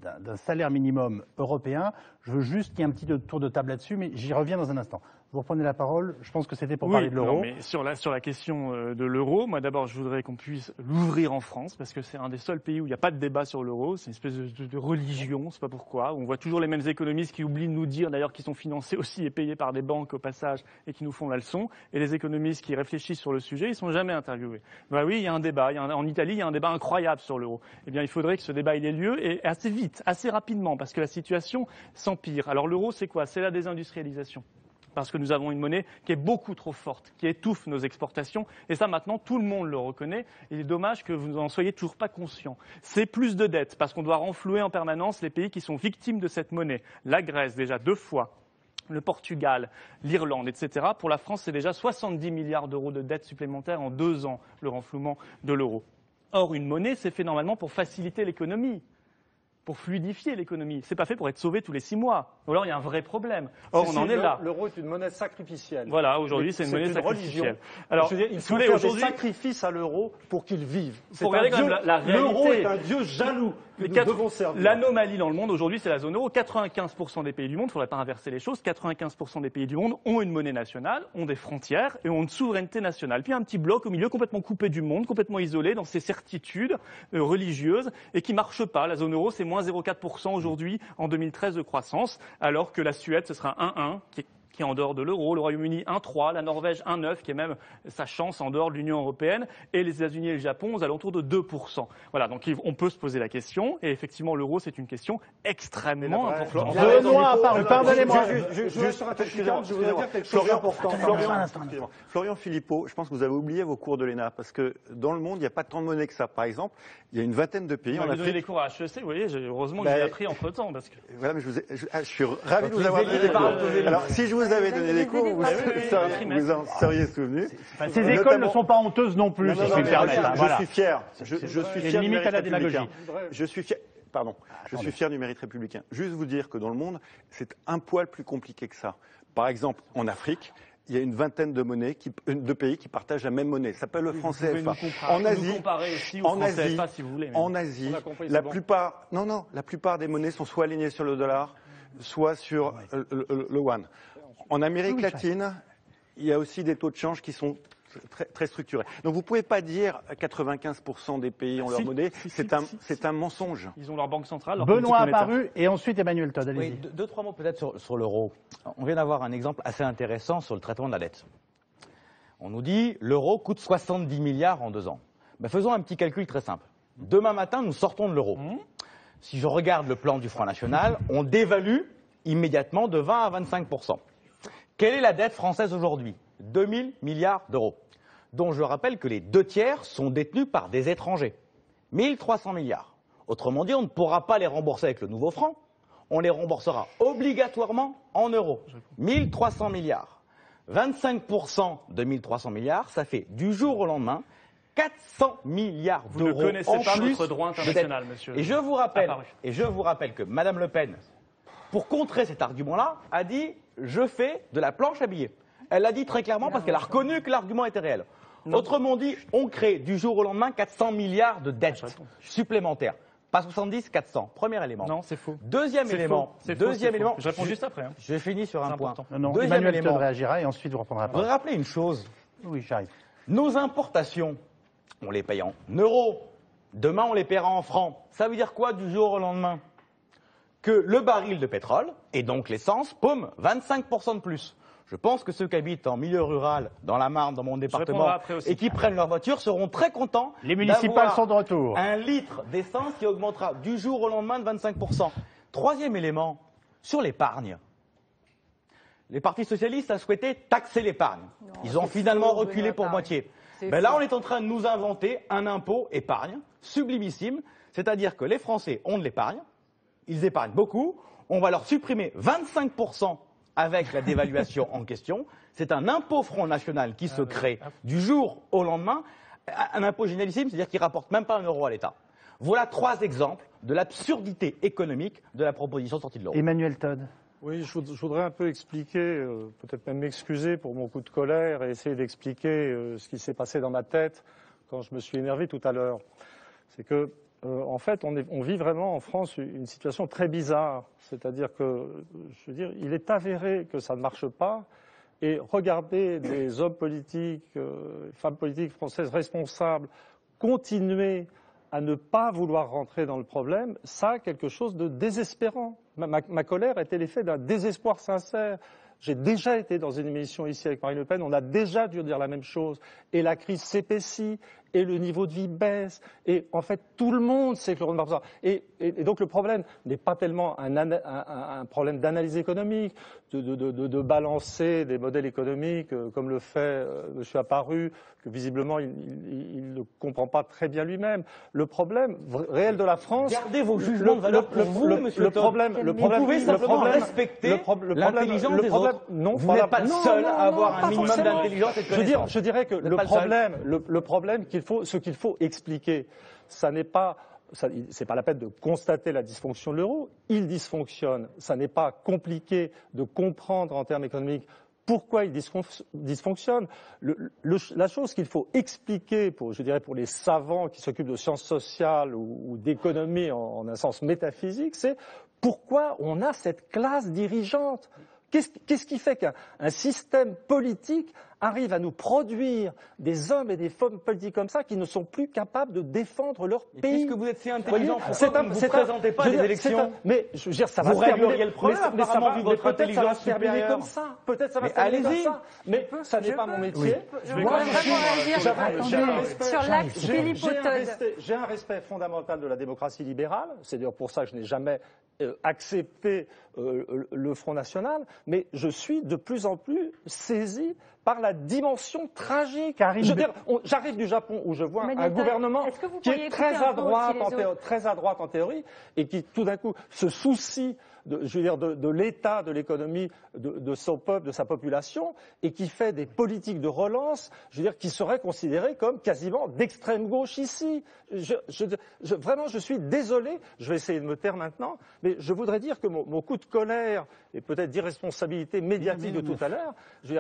d'un salaire minimum européen. Je veux juste qu'il y ait un petit tour de table là-dessus, mais j'y reviens dans un instant. Vous reprenez la parole. Je pense que c'était pour parler de l'euro. Mais sur la question de l'euro, moi d'abord, je voudrais qu'on puisse l'ouvrir en France, parce que c'est un des seuls pays où il n'y a pas de débat sur l'euro. C'est une espèce de religion, c'est pas pourquoi. On voit toujours les mêmes économistes qui oublient de nous dire, d'ailleurs, qu'ils sont financés aussi et payés par des banques au passage et qui nous font la leçon. Et les économistes qui réfléchissent sur le sujet, ils sont jamais interviewés. Bah oui, il y a un débat. En Italie, il y a un débat incroyable sur l'euro. Eh bien, il faudrait que ce débat ait lieu et assez vite, assez rapidement, parce que la situation s'empire. Alors l'euro, c'est quoi? C'est la désindustrialisation. Parce que nous avons une monnaie qui est beaucoup trop forte, qui étouffe nos exportations. Et ça, maintenant, tout le monde le reconnaît. Il est dommage que vous n'en soyez toujours pas conscient. C'est plus de dettes, parce qu'on doit renflouer en permanence les pays qui sont victimes de cette monnaie. La Grèce, déjà 2 fois. Le Portugal, l'Irlande, etc. Pour la France, c'est déjà 70 milliards d'euros de dettes supplémentaires en 2 ans, le renflouement de l'euro. Or, une monnaie, c'est fait normalement pour faciliter l'économie, pour fluidifier l'économie. C'est pas fait pour être sauvé tous les 6 mois. Ou alors il y a un vrai problème. Or, on en est là. L'euro est une monnaie sacrificielle. Voilà, aujourd'hui, c'est une monnaie sacrificielle. Alors, je veux dire, il faut faire des sacrifices à l'euro pour qu'il vive. Faut regarder quand même la réalité. L'euro est un dieu jaloux. L'anomalie dans le monde aujourd'hui, c'est la zone euro. 95% des pays du monde, il ne faudrait pas inverser les choses, 95% des pays du monde ont une monnaie nationale, ont des frontières et ont une souveraineté nationale. Puis un petit bloc au milieu complètement coupé du monde, complètement isolé dans ses certitudes religieuses et qui ne marche pas. La zone euro, c'est moins 0,4% aujourd'hui en 2013 de croissance, alors que la Suède, ce sera 1,1, qui est en dehors de l'euro, le Royaume-Uni 1,3, la Norvège 1,9, qui est même sa chance en dehors de l'Union européenne, et les États-Unis et le Japon aux alentours de 2%. Voilà, donc on peut se poser la question, et effectivement l'euro c'est une question extrêmement importante. Benoît a paru, pardonnez-moi. Je voudrais dire quelque chose d'important. Florian Philippot, je pense que vous avez oublié vos cours de l'ENA, parce que dans le monde, il n'y a pas tant de monnaie que ça. Par exemple, il y a une vingtaine de pays en Afrique. Vous avez donné des cours à HEC, vous voyez, heureusement que j'ai appris entre-temps. Parce que... Voilà, mais je suis ravi de vous avoir donné des cours. Alors, si je vous avais donné des cours, vous en seriez souvenu. Ces écoles ne sont pas honteuses non plus, si je puis me permettre. Je suis fier. Je suis fier du limite à la mérite démagogie. républicain. Je suis fier. Pardon. Je suis fier du mérite républicain. Juste vous dire que dans le monde, c'est un poil plus compliqué que ça. Par exemple, en Afrique, il y a une vingtaine de pays qui partagent la même monnaie. Ça s'appelle le franc CFA. En Asie, la plupart des monnaies sont soit alignées sur le dollar, soit sur le yuan. En Amérique latine, il y a aussi des taux de change qui sont très, très structurés. Donc vous ne pouvez pas dire 95% des pays ont leur monnaie. C'est un mensonge. Ils ont leur banque centrale. Leur Benoît a paru et ensuite Emmanuel Todd. Allez-y. Oui, 2-3 mots peut-être sur l'euro. On vient d'avoir un exemple assez intéressant sur le traitement de la dette. On nous dit l'euro coûte 70 milliards en 2 ans. Ben, faisons un petit calcul très simple. Demain matin, nous sortons de l'euro. Si je regarde le plan du Front National, on dévalue immédiatement de 20 à 25%. Quelle est la dette française aujourd'hui? 2 000 milliards d'euros, dont je rappelle que les 2/3 sont détenus par des étrangers. 1 300 milliards. Autrement dit, on ne pourra pas les rembourser avec le nouveau franc, on les remboursera obligatoirement en euros. 1 300 milliards. 25% de 1 300 milliards, ça fait du jour au lendemain 400 milliards d'euros. Vous ne connaissez pas notre droit international, monsieur. Et je vous rappelle que Mme Le Pen, pour contrer cet argument-là, a dit « je fais de la planche à billets ». Elle l'a dit très clairement parce qu'elle a reconnu que l'argument était réel. Autrement dit, on crée du jour au lendemain 400 milliards de dettes supplémentaires. Pas 70, 400. Premier élément. Non, c'est faux. Deuxième élément. Deuxième élément. Je réponds juste après. Je finis sur un point. Non, Deuxième Emmanuel élément. Todd réagira et ensuite vous reprendrez Je pas. voudrais rappeler une chose. Oui, j'arrive. Nos importations, on les paye en euros. Demain, on les paiera en francs. Ça veut dire quoi du jour au lendemain? Que le baril de pétrole, et donc l'essence, paume 25% de plus. Je pense que ceux qui habitent en milieu rural, dans la Marne, dans mon département, et qui prennent leur voiture seront très contents. Les municipales sont de retour. Un litre d'essence qui augmentera du jour au lendemain de 25%. Troisième élément, sur l'épargne. Les partis socialistes ont souhaité taxer l'épargne. Ils ont finalement reculé pour moitié. Ben là, on est en train de nous inventer un impôt épargne sublimissime, c'est-à-dire que les Français ont de l'épargne, ils épargnent beaucoup, on va leur supprimer 25% avec la dévaluation en question. C'est un impôt Front National qui se crée du jour au lendemain, un impôt génialissime, c'est-à-dire qu'il ne rapporte même pas 1 euro à l'État. Voilà 3 exemples de l'absurdité économique de la proposition sortie de l'euro. Emmanuel Todd. Oui, je voudrais un peu expliquer, peut-être même m'excuser pour mon coup de colère et essayer d'expliquer ce qui s'est passé dans ma tête quand je me suis énervé tout à l'heure. C'est que, en fait, on vit vraiment en France une situation très bizarre. C'est-à-dire que, je veux dire, il est avéré que ça ne marche pas. Et regarder des hommes politiques, femmes politiques françaises responsables continuer à ne pas vouloir rentrer dans le problème, ça a quelque chose de désespérant. Ma colère était l'effet d'un désespoir sincère. J'ai déjà été dans une émission ici avec Marine Le Pen, on a déjà dû dire la même chose. Et la crise s'épaissit, et le niveau de vie baisse, et en fait tout le monde sait que le rendement. Et donc le problème n'est pas tellement un problème d'analyse économique, de balancer des modèles économiques comme le fait M. Apparu, que visiblement il ne comprend pas très bien lui-même. Le problème réel de la France. Gardez vos jugements de valeur pour vous, monsieur Todd. Vous pouvez simplement respecter l'intelligence des autres. Non, vous n'êtes pas le seul à avoir un minimum d'intelligence et de connaissance. Je dirais que le problème ce qu'il faut expliquer, ça n'est pas, c'est pas la peine de constater la dysfonction de l'euro. Il dysfonctionne. Ça n'est pas compliqué de comprendre en termes économiques pourquoi il dysfonctionne. La chose qu'il faut expliquer, je dirais pour les savants qui s'occupent de sciences sociales ou d'économie en un sens métaphysique, c'est pourquoi on a cette classe dirigeante. Qu'est-ce qui fait qu'un système politique arrive à nous produire des hommes et des femmes politiques comme ça qui ne sont plus capables de défendre leur pays? Puisque vous êtes si intelligent, pourquoi vous ne vous présentez pas à des élections? Mais je veux dire, ça va se terminer. Vous régleriez le problème, apparemment, vu votre intelligence supérieure. Comme ça. Peut-être ça va se terminer comme ça. Mais ça n'est pas mon métier. Je vais vraiment réagir sur l'axe Philippe Todd. J'ai un respect fondamental de la démocratie libérale. C'est d'ailleurs pour ça que je n'ai jamais accepté le Front National. Mais je suis de plus en plus saisi par la dimension tragique. J'arrive du Japon où je vois un gouvernement qui est très à droite en théorie et qui tout d'un coup se soucie de l'état de l'économie de son peuple, de sa population, et qui fait des politiques de relance, qui seraient considérées comme quasiment d'extrême gauche ici. Vraiment, je suis désolé, je vais essayer de me taire maintenant, mais je voudrais dire que mon coup de colère et peut-être d'irresponsabilité médiatique de tout à l'heure,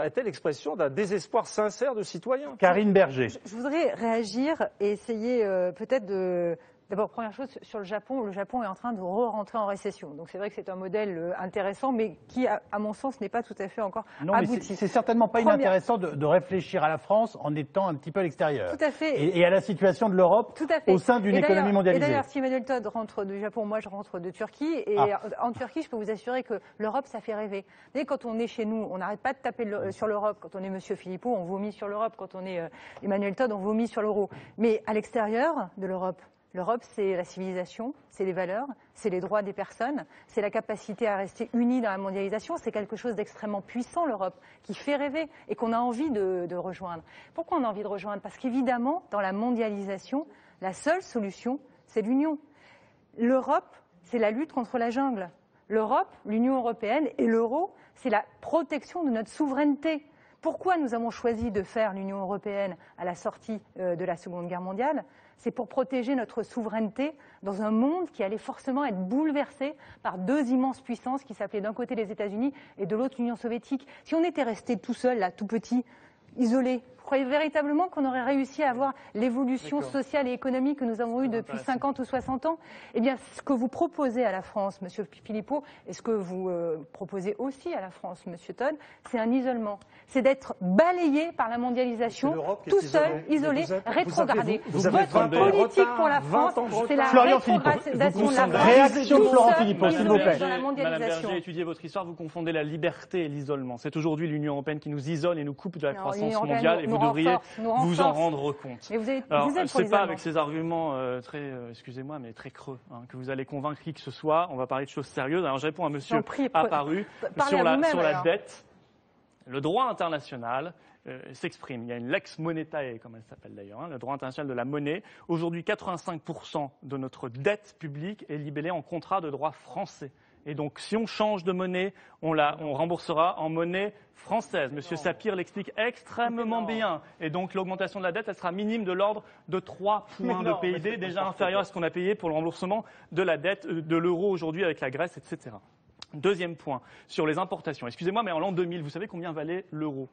était l'expression d'un désespoir sincère de citoyens. Karine Berger. Je voudrais réagir et essayer peut-être de... D'abord, première chose, sur le Japon est en train de rentrer en récession. Donc c'est vrai que c'est un modèle intéressant, mais qui, à mon sens, n'est pas tout à fait encore abouti. Mais c'est certainement pas inintéressant de réfléchir à la France en étant un petit peu à l'extérieur. Tout à fait. Et à la situation de l'Europe au sein d'une économie mondialisée. Et d'ailleurs, si Emmanuel Todd rentre du Japon, moi je rentre de Turquie. Et en Turquie, je peux vous assurer que l'Europe, ça fait rêver. Vous savez, quand on est chez nous, on n'arrête pas de taper sur l'Europe. Quand on est Monsieur Philippot, on vomit sur l'Europe. Quand on est Emmanuel Todd, on vomit sur l'euro. Mais à l'extérieur de l'Europe, c'est la civilisation, c'est les valeurs, c'est les droits des personnes, c'est la capacité à rester unis dans la mondialisation. C'est quelque chose d'extrêmement puissant, l'Europe, qui fait rêver et qu'on a envie de rejoindre. Pourquoi on a envie de rejoindre? Parce qu'évidemment, dans la mondialisation, la seule solution, c'est l'union. L'Europe, c'est la lutte contre la jungle. L'Europe, l'Union européenne et l'euro, c'est la protection de notre souveraineté. Pourquoi nous avons choisi de faire l'Union européenne à la sortie de la Seconde Guerre mondiale? C'est pour protéger notre souveraineté dans un monde qui allait forcément être bouleversé par deux immenses puissances qui s'appelaient d'un côté les États-Unis et de l'autre l'Union soviétique. Si on était resté tout seul, là, tout petit, isolé, croyez véritablement qu'on aurait réussi à avoir l'évolution sociale et économique que nous avons eue depuis 50 ou 60 ans? Eh bien, ce que vous proposez à la France, Monsieur Philippot, et ce que vous proposez aussi à la France, Monsieur Todd, c'est un isolement. C'est d'être balayé par la mondialisation, tout seul, isolé, rétrogradé. Votre politique pour la France, c'est la rétrogradation de la France. Réaction de Florent Philippot, s'il vous plaît. Madame Berger, étudiez votre histoire, vous confondez la liberté et l'isolement. C'est aujourd'hui l'Union européenne qui nous isole et nous coupe de la croissance mondiale et vous devriez vous en rendre compte. Alors, ce n'est pas avec ces arguments très, excusez-moi, mais très creux que vous allez convaincre qui que ce soit. On va parler de choses sérieuses. Alors je réponds à monsieur Apparu sur la dette. Le droit international s'exprime. Il y a une lex monetae, comme elle s'appelle d'ailleurs, le droit international de la monnaie. Aujourd'hui, 85% de notre dette publique est libellée en contrat de droit français. Et donc, si on change de monnaie, on remboursera en monnaie française. Monsieur Sapir l'explique extrêmement bien. Et donc, l'augmentation de la dette, elle sera minime de l'ordre de 3 points de PIB, déjà inférieur à ce qu'on a payé pour le remboursement de la dette de l'euro aujourd'hui avec la Grèce, etc. Deuxième point, sur les importations. Excusez-moi, mais en l'an 2000, vous savez combien valait l'euro ?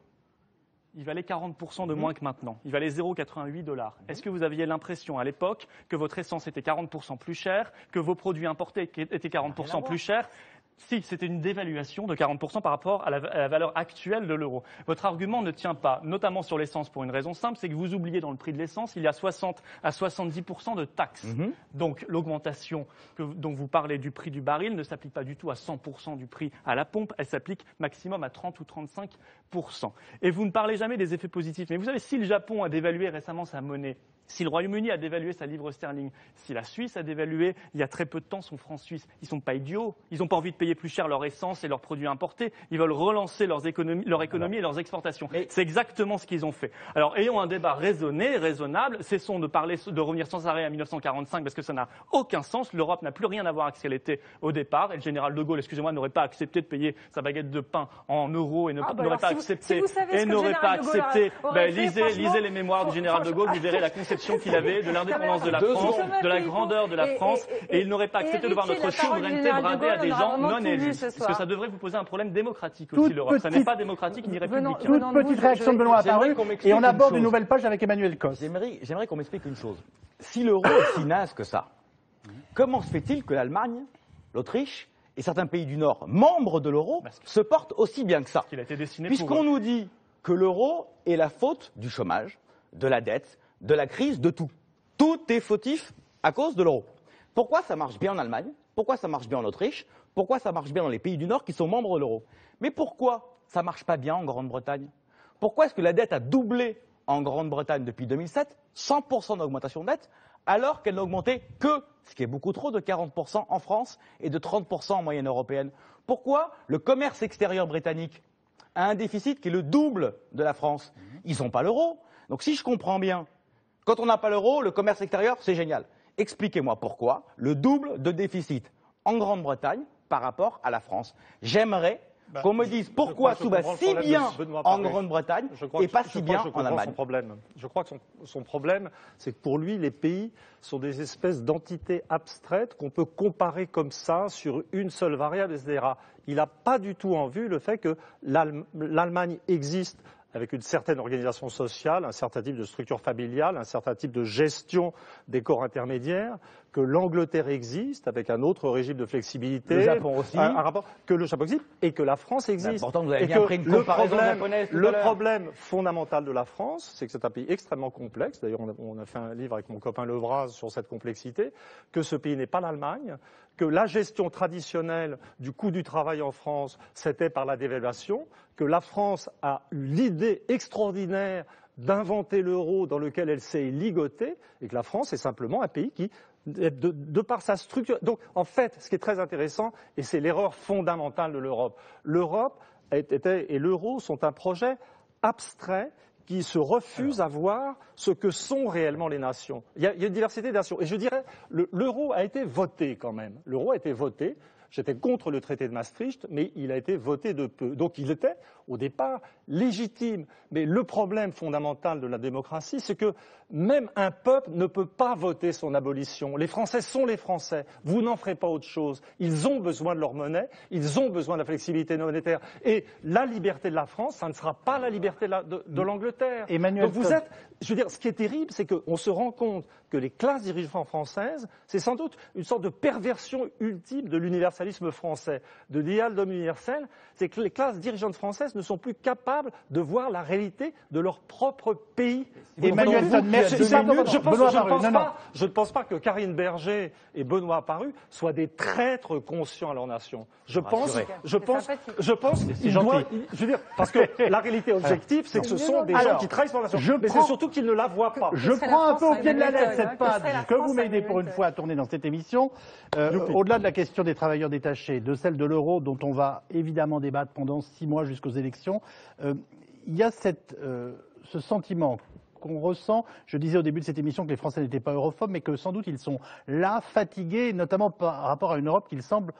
Il valait 40% de moins que maintenant. Il valait 0,88 $. Est-ce que vous aviez l'impression à l'époque que votre essence était 40% plus chère, que vos produits importés étaient 40% plus chers ? Si, c'était une dévaluation de 40% par rapport à la valeur actuelle de l'euro. Votre argument ne tient pas, notamment sur l'essence, pour une raison simple, c'est que vous oubliez dans le prix de l'essence, il y a 60 à 70% de taxes. Donc l'augmentation dont vous parlez du prix du baril ne s'applique pas du tout à 100% du prix à la pompe, elle s'applique maximum à 30 ou 35%. Et vous ne parlez jamais des effets positifs. Mais vous savez, si le Japon a dévalué récemment sa monnaie, si le Royaume-Uni a dévalué sa livre sterling, si la Suisse a dévalué il y a très peu de temps son franc suisse, ils ne sont pas idiots. Ils n'ont pas envie de payer plus cher leur essence et leurs produits importés. Ils veulent relancer leur économie et leurs exportations. C'est exactement ce qu'ils ont fait. Alors, ayons un débat raisonné, raisonnable. Cessons de revenir sans arrêt à 1945 parce que ça n'a aucun sens. L'Europe n'a plus rien à voir avec ce qu'elle était au départ. Et le général de Gaulle, excusez-moi, n'aurait pas accepté de payer sa baguette de pain en euros et n'aurait pas accepté. Lisez les mémoires du général de Gaulle, vous verrez la conception qu'il avait de l'indépendance de la France, de la grandeur de la France, et il n'aurait pas accepté de voir notre souveraineté bradée à des gens non élus. Parce que ça devrait vous poser un problème démocratique aussi, l'Europe. Ça n'est pas démocratique ni républicain. Toute petite réaction de Benoît Apparu, et on aborde une nouvelle page avec Emmanuel Cos. J'aimerais qu'on m'explique une chose. Si l'euro est si naze que ça, comment se fait-il que l'Allemagne, l'Autriche et certains pays du Nord, membres de l'euro, se portent aussi bien que ça ? Puisqu'on nous dit que l'euro est la faute du chômage, de la dette, de la crise, de tout. Tout est fautif à cause de l'euro. Pourquoi ça marche bien en Allemagne? Pourquoi ça marche bien en Autriche? Pourquoi ça marche bien dans les pays du Nord qui sont membres de l'euro? Mais pourquoi ça ne marche pas bien en Grande-Bretagne? Pourquoi est-ce que la dette a doublé en Grande-Bretagne depuis 2007, 100% d'augmentation de dette, alors qu'elle n'a augmenté que, ce qui est beaucoup trop, de 40% en France et de 30% en moyenne européenne? Pourquoi le commerce extérieur britannique a un déficit qui est le double de la France? Ils n'ont pas l'euro. Donc si je comprends bien, quand on n'a pas l'euro, le commerce extérieur, c'est génial. Expliquez-moi pourquoi le double de déficit en Grande-Bretagne par rapport à la France. J'aimerais qu'on me dise pourquoi tout va si bien en Grande-Bretagne et pas si bien en Allemagne. Je crois que son problème, c'est que pour lui, les pays sont des espèces d'entités abstraites qu'on peut comparer comme ça sur une seule variable, etc. Il n'a pas du tout en vue le fait que l'Allemagne existe avec une certaine organisation sociale, un certain type de structure familiale, un certain type de gestion des corps intermédiaires, que l'Angleterre existe avec un autre régime de flexibilité, le Japon aussi, que le Japon existe et que la France existe. Pourtant, vous avez bien pris une comparaison japonaise tout à l'heure. Le problème fondamental de la France, c'est que c'est un pays extrêmement complexe. D'ailleurs, on a fait un livre avec mon copain Levraz sur cette complexité, que ce pays n'est pas l'Allemagne, que la gestion traditionnelle du coût du travail en France, c'était par la dévaluation, que la France a eu l'idée extraordinaire d'inventer l'euro dans lequel elle s'est ligotée, et que la France est simplement un pays qui, de par sa structure... Donc, en fait, ce qui est très intéressant, et c'est l'erreur fondamentale de l'Europe, l'Europe et l'euro sont un projet abstrait qui se refuse à voir ce que sont réellement les nations. Il y a une diversité de nations. Et je dirais, l'euro a été voté quand même. L'euro a été voté. J'étais contre le traité de Maastricht, mais il a été voté de peu. Donc il était, au départ, légitime. Mais le problème fondamental de la démocratie, c'est que même un peuple ne peut pas voter son abolition. Les Français sont les Français. Vous n'en ferez pas autre chose. Ils ont besoin de leur monnaie, ils ont besoin de la flexibilité monétaire. Et la liberté de la France, ça ne sera pas la liberté de l'Angleterre. Emmanuel Donc vous êtes, je veux dire, ce qui est terrible, c'est qu'on se rend compte que les classes dirigeantes françaises, c'est sans doute une sorte de perversion ultime de l'universalisme français, de l'idéal d'homme universel, c'est que les classes dirigeantes françaises ne sont plus capables de voir la réalité de leur propre pays. Emmanuel Ton, merci. Je ne pense pas que Karine Berger et Benoît Apparu soient des traîtres conscients à leur nation. Je pense qu'ils doivent, je veux dire, parce que la réalité objective, c'est que ce sont des gens qui trahissent leur nation. Mais c'est surtout qu'ils ne la voient pas. Je prends un peu au pied de la lettre cette page que vous m'aidez pour une fois à tourner dans cette émission. Au-delà de la question des travailleurs détachés, de celle de l'euro dont on va évidemment débattre pendant 6 mois jusqu'aux élections, il y a ce sentiment qu'on ressent. Je disais au début de cette émission que les Français n'étaient pas europhobes, mais que sans doute ils sont là, fatigués, notamment par rapport à une Europe qui semble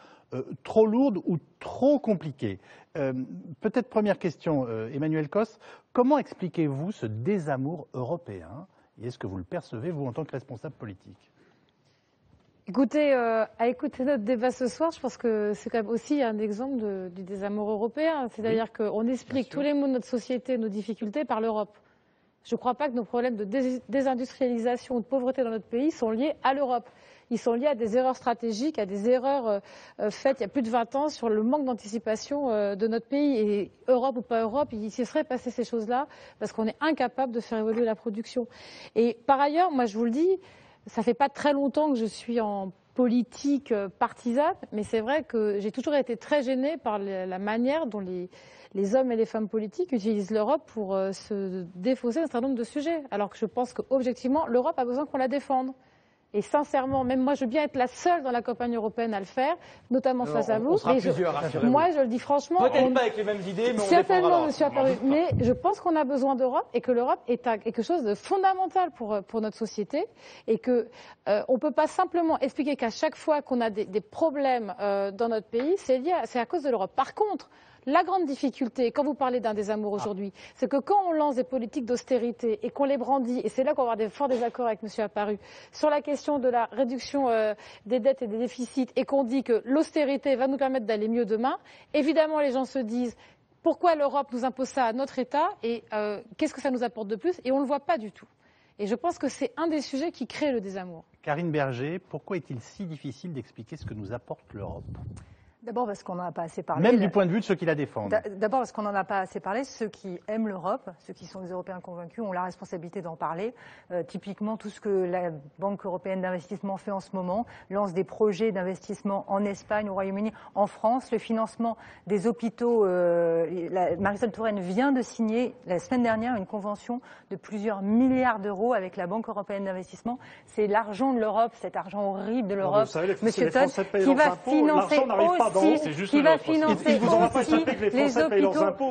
trop lourde ou trop compliquée. Peut-être première question, Emmanuel Cos, comment expliquez-vous ce désamour européen? Et est-ce que vous le percevez, vous, en tant que responsable politique? Écoutez, à écouter notre débat ce soir, je pense que c'est quand même aussi un exemple du désamour européen. C'est-à-dire qu'on explique tous les maux de notre société, nos difficultés par l'Europe. Je ne crois pas que nos problèmes de désindustrialisation ou de pauvreté dans notre pays sont liés à l'Europe. Ils sont liés à des erreurs stratégiques, à des erreurs faites il y a plus de 20 ans sur le manque d'anticipation de notre pays. Et Europe ou pas Europe, il se serait passé ces choses-là parce qu'on est incapable de faire évoluer la production. Et par ailleurs, moi je vous le dis, ça fait pas très longtemps que je suis en politique partisane, mais c'est vrai que j'ai toujours été très gênée par la manière dont les hommes et les femmes politiques utilisent l'Europe pour se défausser d'un certain nombre de sujets. Alors que je pense qu'objectivement, l'Europe a besoin qu'on la défende. Et sincèrement, même moi, je veux bien être la seule dans la campagne européenne à le faire, notamment face à vous. On sera plusieurs, rassurez-vous. Moi, je le dis franchement. Peut-être pas avec les mêmes idées, mais on certainement, monsieur Apparu. Mais je pense qu'on a besoin d'Europe et que l'Europe est quelque chose de fondamental pour notre société et que on peut pas simplement expliquer qu'à chaque fois qu'on a des problèmes dans notre pays, c'est à cause de l'Europe. Par contre, la grande difficulté, quand vous parlez d'un désamour aujourd'hui, c'est que quand on lance des politiques d'austérité et qu'on les brandit, et c'est là qu'on va avoir des forts désaccords avec M. Apparu, sur la question de la réduction des dettes et des déficits, et qu'on dit que l'austérité va nous permettre d'aller mieux demain, évidemment les gens se disent pourquoi l'Europe nous impose ça à notre État et qu'est-ce que ça nous apporte de plus, et on ne le voit pas du tout. Et je pense que c'est un des sujets qui crée le désamour. Karine Berger, pourquoi est-il si difficile d'expliquer ce que nous apporte l'Europe ? D'abord parce qu'on n'en a pas assez parlé. Même du point de vue de ceux qui la défendent. D'abord parce qu'on n'en a pas assez parlé. Ceux qui aiment l'Europe, ceux qui sont des Européens convaincus, ont la responsabilité d'en parler. Typiquement, tout ce que la Banque européenne d'investissement fait en ce moment, lance des projets d'investissement en Espagne, au Royaume-Uni, en France. Le financement des hôpitaux, Marisol Touraine vient de signer la semaine dernière une convention de plusieurs milliards d'euros avec la Banque européenne d'investissement. C'est l'argent de l'Europe, cet argent horrible de l'Europe, Monsieur Todd, qui va financer qui va financer aussi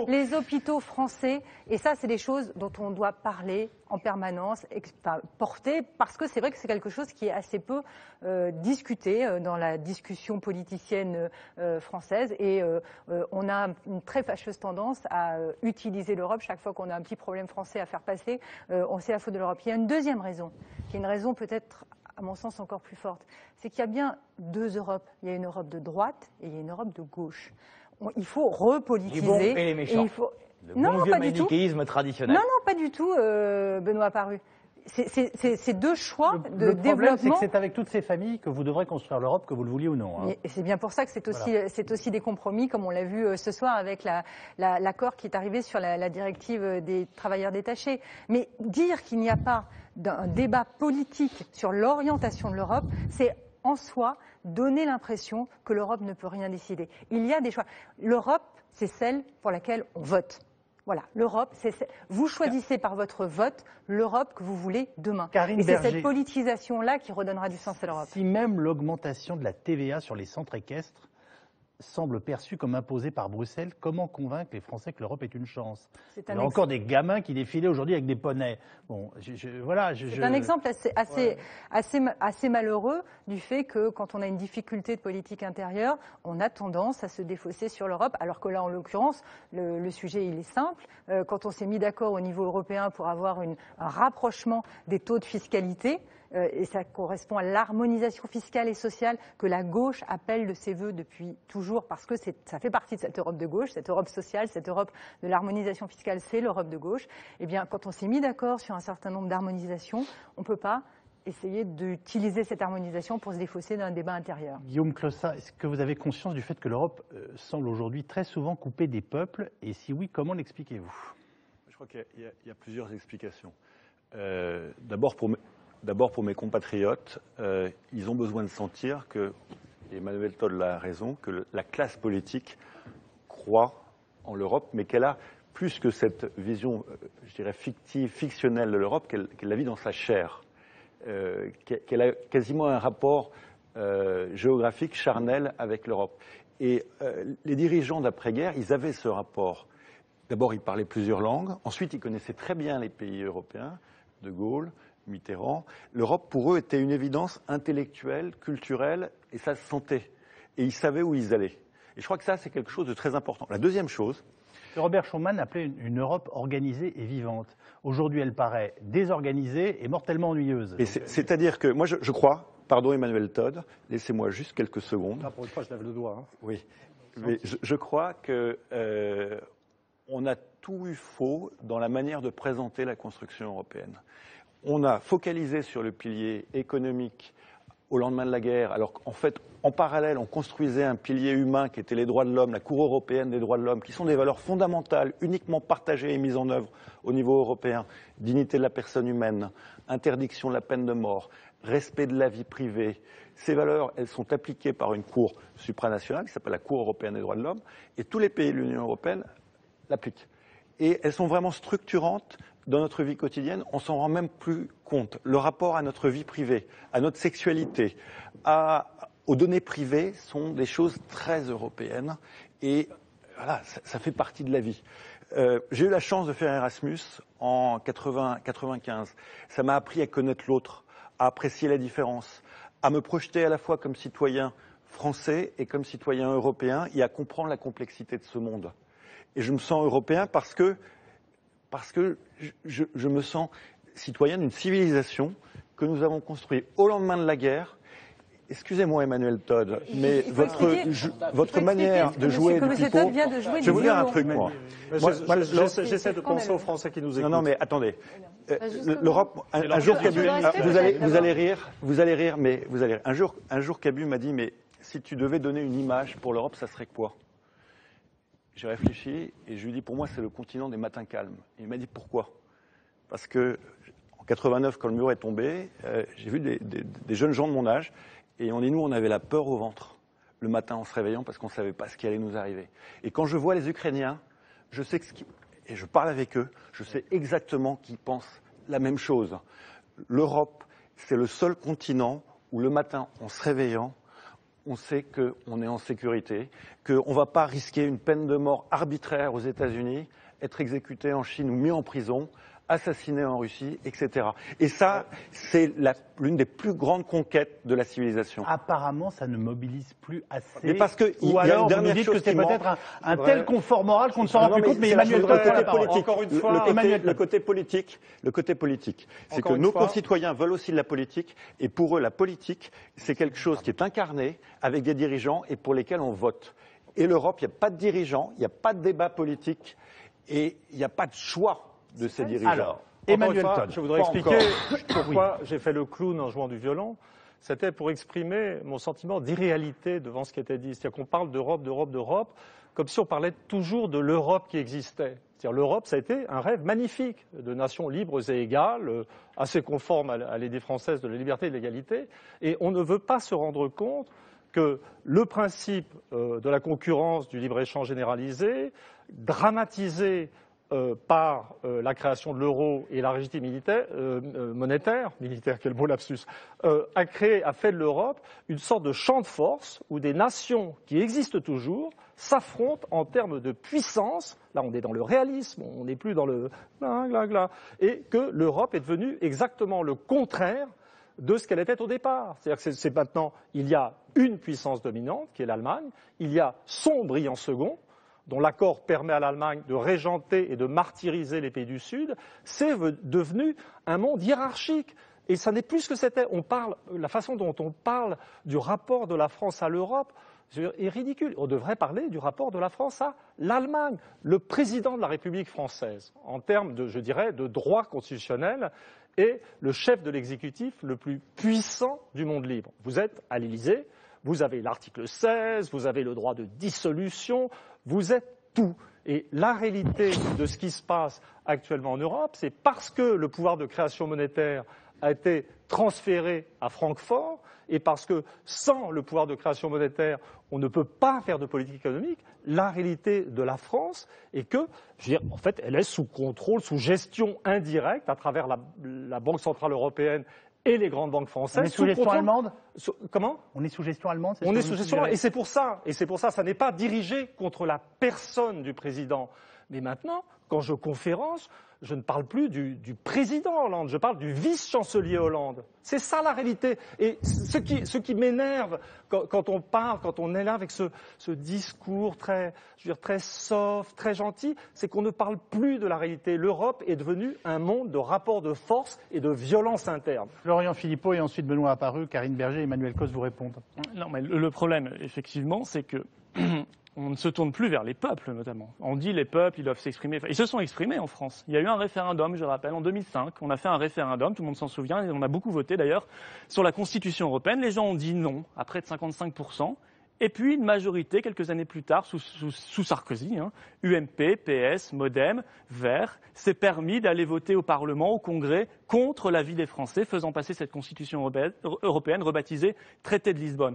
les hôpitaux français. Et ça, c'est des choses dont on doit parler en permanence, porter, parce que c'est vrai que c'est quelque chose qui est assez peu discuté dans la discussion politicienne française. Et on a une très fâcheuse tendance à utiliser l'Europe chaque fois qu'on a un petit problème français à faire passer. On sait la faute de l'Europe. Il y a une deuxième raison, qui est une raison peut-être à mon sens encore plus forte, c'est qu'il y a bien deux Europes. Il y a une Europe de droite et il y a une Europe de gauche. Il faut repolitiser. Les bons et les méchants. Le bon vieux manichéisme traditionnel. Non, pas du tout, Benoît Apparu. C'est deux choix de le problème, développement. c'est que c'est avec toutes ces familles que vous devrez construire l'Europe, que vous le vouliez ou non. Hein. Et c'est bien pour ça que c'est aussi des compromis, comme on l'a vu ce soir avec l'accord qui est arrivé sur la directive des travailleurs détachés. Mais dire qu'il n'y a pas d'un débat politique sur l'orientation de l'Europe, c'est en soi donner l'impression que l'Europe ne peut rien décider. Il y a des choix. L'Europe, c'est celle pour laquelle on vote. Voilà, l'Europe, vous choisissez par votre vote l'Europe que vous voulez demain. Et c'est cette politisation-là qui redonnera du sens à l'Europe. Si même l'augmentation de la TVA sur les centres équestres semble perçue comme imposée par Bruxelles. Comment convaincre les Français que l'Europe est une chance? C'est Il y a encore des gamins qui défilaient aujourd'hui avec des poneys. Bon, c'est un exemple assez malheureux du fait que quand on a une difficulté de politique intérieure, on a tendance à se défausser sur l'Europe, alors que là, en l'occurrence, le sujet, il est simple. Quand on s'est mis d'accord au niveau européen pour avoir un rapprochement des taux de fiscalité, et ça correspond à l'harmonisation fiscale et sociale que la gauche appelle de ses voeux depuis toujours, parce que ça fait partie de cette Europe de gauche, cette Europe sociale, cette Europe de l'harmonisation fiscale, c'est l'Europe de gauche. Eh bien, quand on s'est mis d'accord sur un certain nombre d'harmonisations, on ne peut pas essayer d'utiliser cette harmonisation pour se défausser d'un débat intérieur. Guillaume Clossat, est-ce que vous avez conscience du fait que l'Europe semble aujourd'hui très souvent couper des peuples? Et si oui, comment l'expliquez-vous? Je crois qu'il y a plusieurs explications. D'abord pour mes compatriotes, ils ont besoin de sentir que, et Emmanuel Todd a raison, que la classe politique croit en l'Europe, mais qu'elle a plus que cette vision, je dirais, fictionnelle de l'Europe, qu'elle la vit dans sa chair, qu'elle a quasiment un rapport géographique charnel avec l'Europe. Et les dirigeants d'après-guerre, ils avaient ce rapport. D'abord, ils parlaient plusieurs langues. Ensuite, ils connaissaient très bien les pays européens, De Gaulle, Mitterrand. L'Europe, pour eux, était une évidence intellectuelle, culturelle, et ça se sentait. Et ils savaient où ils allaient. Et je crois que ça, c'est quelque chose de très important. La deuxième chose... Robert Schuman appelait une Europe organisée et vivante. Aujourd'hui, elle paraît désorganisée et mortellement ennuyeuse. C'est-à-dire que, moi, je crois, pardon Emmanuel Todd, laissez-moi juste quelques secondes. Là, pour une fois, je lève le doigt. Hein. Oui, mais je crois que on a tout eu faux dans la manière de présenter la construction européenne. On a focalisé sur le pilier économique au lendemain de la guerre, alors qu'en fait, en parallèle, on construisait un pilier humain qui était les droits de l'homme, la Cour européenne des droits de l'homme, qui sont des valeurs fondamentales, uniquement partagées et mises en œuvre au niveau européen. Dignité de la personne humaine, interdiction de la peine de mort, respect de la vie privée. Ces valeurs, elles sont appliquées par une Cour supranationale, qui s'appelle la Cour européenne des droits de l'homme, et tous les pays de l'Union européenne l'appliquent. Et elles sont vraiment structurantes dans notre vie quotidienne, on s'en rend même plus compte. Le rapport à notre vie privée, à notre sexualité, aux données privées sont des choses très européennes et voilà, ça fait partie de la vie. J'ai eu la chance de faire Erasmus en 95. Ça m'a appris à connaître l'autre, à apprécier la différence, à me projeter à la fois comme citoyen français et comme citoyen européen et à comprendre la complexité de ce monde. Et je me sens européen parce que je me sens citoyen d'une civilisation que nous avons construite au lendemain de la guerre. Excusez-moi Emmanuel Todd, mais votre manière de jouer du pipeau... Je vais vous dire un truc, moi. J'essaie de penser aux Français qui nous écoutent. Non, mais attendez. L'Europe, un jour, Cabu, vous allez rire, mais vous allez rire. Un jour, Cabu m'a dit, mais si tu devais donner une image pour l'Europe, ça serait quoi? J'ai réfléchi et je lui ai dit, pour moi, c'est le continent des matins calmes. Et il m'a dit, pourquoi? Parce que en 89, quand le mur est tombé, j'ai vu des jeunes gens de mon âge et on avait la peur au ventre le matin en se réveillant parce qu'on ne savait pas ce qui allait nous arriver. Et quand je vois les Ukrainiens, je sais et je parle avec eux, je sais exactement qu'ils pensent la même chose. L'Europe, c'est le seul continent où le matin, en se réveillant, on sait qu'on est en sécurité, qu'on ne va pas risquer une peine de mort arbitraire aux États-Unis, être exécuté en Chine ou mis en prison, assassiné en Russie, etc. Et ça, c'est l'une des plus grandes conquêtes de la civilisation. Apparemment, ça ne mobilise plus assez. Mais parce que ou alors, vous nous dites que c'est peut-être un tel confort moral qu'on ne s'en rend plus compte, mais Emmanuel Todd, encore une fois, le côté politique, c'est que nos concitoyens veulent aussi de la politique, et pour eux, la politique, c'est quelque chose qui est incarné avec des dirigeants et pour lesquels on vote. Et l'Europe, il n'y a pas de dirigeants, il n'y a pas de débat politique, et il n'y a pas de choix de ces dirigeants. Alors, Emmanuel Todd, je voudrais expliquer pourquoi j'ai fait le clown en jouant du violon. C'était pour exprimer mon sentiment d'irréalité devant ce qui était dit. C'est-à-dire qu'on parle d'Europe, comme si on parlait toujours de l'Europe qui existait. C'est-à-dire l'Europe, ça a été un rêve magnifique de nations libres et égales, assez conformes à l'idée française de la liberté et de l'égalité. Et on ne veut pas se rendre compte que le principe de la concurrence, du libre-échange généralisé, dramatisé par la création de l'euro et la rigidité monétaire, quel beau lapsus, a fait de l'Europe une sorte de champ de force où des nations qui existent toujours s'affrontent en termes de puissance. Là, on est dans le réalisme, on n'est plus dans le et que l'Europe est devenue exactement le contraire de ce qu'elle était au départ. C'est-à-dire que c'est maintenant, il y a une puissance dominante, qui est l'Allemagne, il y a son brillant second, dont l'accord permet à l'Allemagne de régenter et de martyriser les pays du Sud. C'est devenu un monde hiérarchique. Et ça n'est plus ce que c'était. La façon dont on parle du rapport de la France à l'Europe est ridicule. On devrait parler du rapport de la France à l'Allemagne. Le président de la République française, en termes de, je dirais, de droit constitutionnel, est le chef de l'exécutif le plus puissant du monde libre. Vous êtes à l'Élysée, vous avez l'article 16, vous avez le droit de dissolution, vous êtes tout. Et la réalité de ce qui se passe actuellement en Europe, c'est parce que le pouvoir de création monétaire a été transféré à Francfort et parce que sans le pouvoir de création monétaire, on ne peut pas faire de politique économique. La réalité de la France est que, je veux dire, en fait, elle est sous contrôle, sous gestion indirecte à travers la Banque centrale européenne et les grandes banques françaises. On est sous gestion allemande ? Comment ? On est sous gestion allemande ? On est sous gestion, et c'est pour ça, ça n'est pas dirigé contre la personne du président. Mais maintenant, quand je conférence, je ne parle plus du président Hollande, je parle du vice-chancelier Hollande. C'est ça la réalité. Et ce qui m'énerve quand on est là avec ce discours très soft, très gentil, c'est qu'on ne parle plus de la réalité. L'Europe est devenue un monde de rapports de force et de violence interne. Florian Philippot et ensuite Benoît Apparu, Karine Berger et Emmanuel Cos vous répondent. Non, mais le problème, effectivement, c'est que on ne se tourne plus vers les peuples, notamment. On dit les peuples, ils doivent s'exprimer. Ils se sont exprimés en France. Il y a eu un référendum, je rappelle, en 2005. On a fait un référendum, tout le monde s'en souvient, et on a beaucoup voté d'ailleurs, sur la Constitution européenne. Les gens ont dit non, à près de 55%. Et puis une majorité, quelques années plus tard, sous Sarkozy, UMP, PS, Modem, Verts, s'est permis d'aller voter au Parlement, au Congrès, contre l'avis des Français, faisant passer cette Constitution européenne rebaptisée Traité de Lisbonne.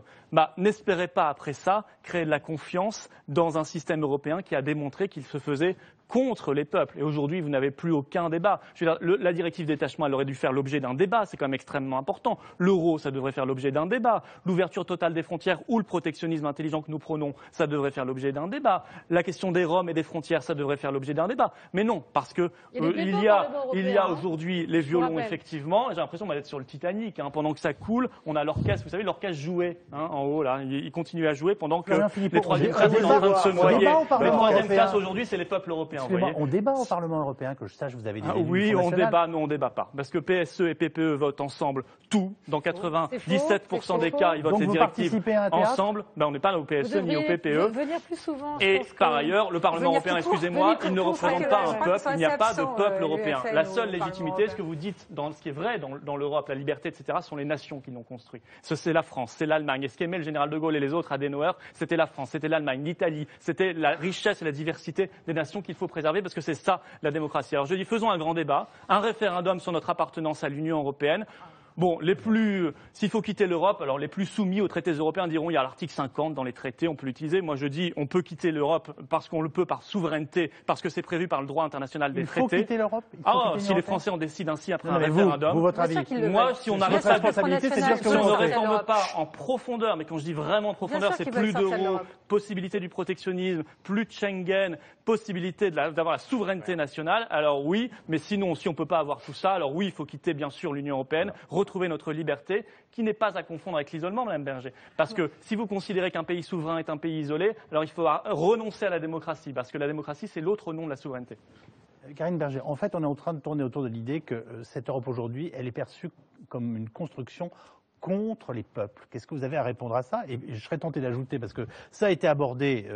N'espérez pas, après ça, créer de la confiance dans un système européen qui a démontré qu'il se faisait contre les peuples. Et aujourd'hui, vous n'avez plus aucun débat. Je veux dire, la directive détachement, elle aurait dû faire l'objet d'un débat, c'est quand même extrêmement important. L'euro, ça devrait faire l'objet d'un débat. L'ouverture totale des frontières ou le protectionnisme intelligent que nous prônons, ça devrait faire l'objet d'un débat. La question des Roms et des frontières, ça devrait faire l'objet d'un débat. Mais non, parce que il y a aujourd'hui les violons, effectivement. J'ai l'impression d'être sur le Titanic. Pendant que ça coule, on a l'orchestre. Vous savez, l'orchestre jouait en haut, là. Il continue à jouer pendant que les troisième classes sont en train de se noyer. Les troisième classes aujourd'hui, c'est les peuples européens. On débat au Parlement européen, que je sache, vous avez dit. Oui, on débat, non, on débat pas. Parce que PSE et PPE votent ensemble tout. Dans 97% des cas, ils votent les directives ensemble. On n'est pas au PSE ni au PPE. Venir plus souvent, et par ailleurs, le Parlement européen, excusez-moi, il ne représente pas un peuple. Il n'y a pas de peuple européen. La seule légitimité, ce que vous dites, dans ce qui est vrai dans l'Europe, la liberté, etc., sont les nations qui l'ont construit. C'est la France, c'est l'Allemagne. Et ce qu'aimait le général de Gaulle et les autres, Adenauer, c'était la France, c'était l'Allemagne, l'Italie. C'était la richesse et la diversité des nations qu'il faut préserver, parce que c'est ça la démocratie. Alors je dis, faisons un grand débat, un référendum sur notre appartenance à l'Union européenne. Bon, s'il faut quitter l'Europe, alors les plus soumis aux traités européens diront il y a l'article 50 dans les traités, on peut l'utiliser. Moi je dis on peut quitter l'Europe parce qu'on le peut par souveraineté, parce que c'est prévu par le droit international des traités. Il faut quitter l'Europe. Si les Français en décident ainsi après un référendum. Votre avis. Moi, si on n'arrête pas si on ne réforme pas en profondeur, mais quand je dis vraiment en profondeur, c'est plus d'euros, possibilité du protectionnisme, plus de Schengen, possibilité d'avoir la souveraineté nationale. Alors oui, mais sinon, si on ne peut pas avoir tout ça, alors oui, il faut quitter bien sûr l'Union européenne, retrouver notre liberté, qui n'est pas à confondre avec l'isolement, Mme Berger. Parce que si vous considérez qu'un pays souverain est un pays isolé, alors il faut renoncer à la démocratie, parce que la démocratie, c'est l'autre nom de la souveraineté. Karine Berger, en fait, on est en train de tourner autour de l'idée que cette Europe aujourd'hui, elle est perçue comme une construction contre les peuples. Qu'est-ce que vous avez à répondre à ça? Et je serais tenté d'ajouter, parce que ça a été abordé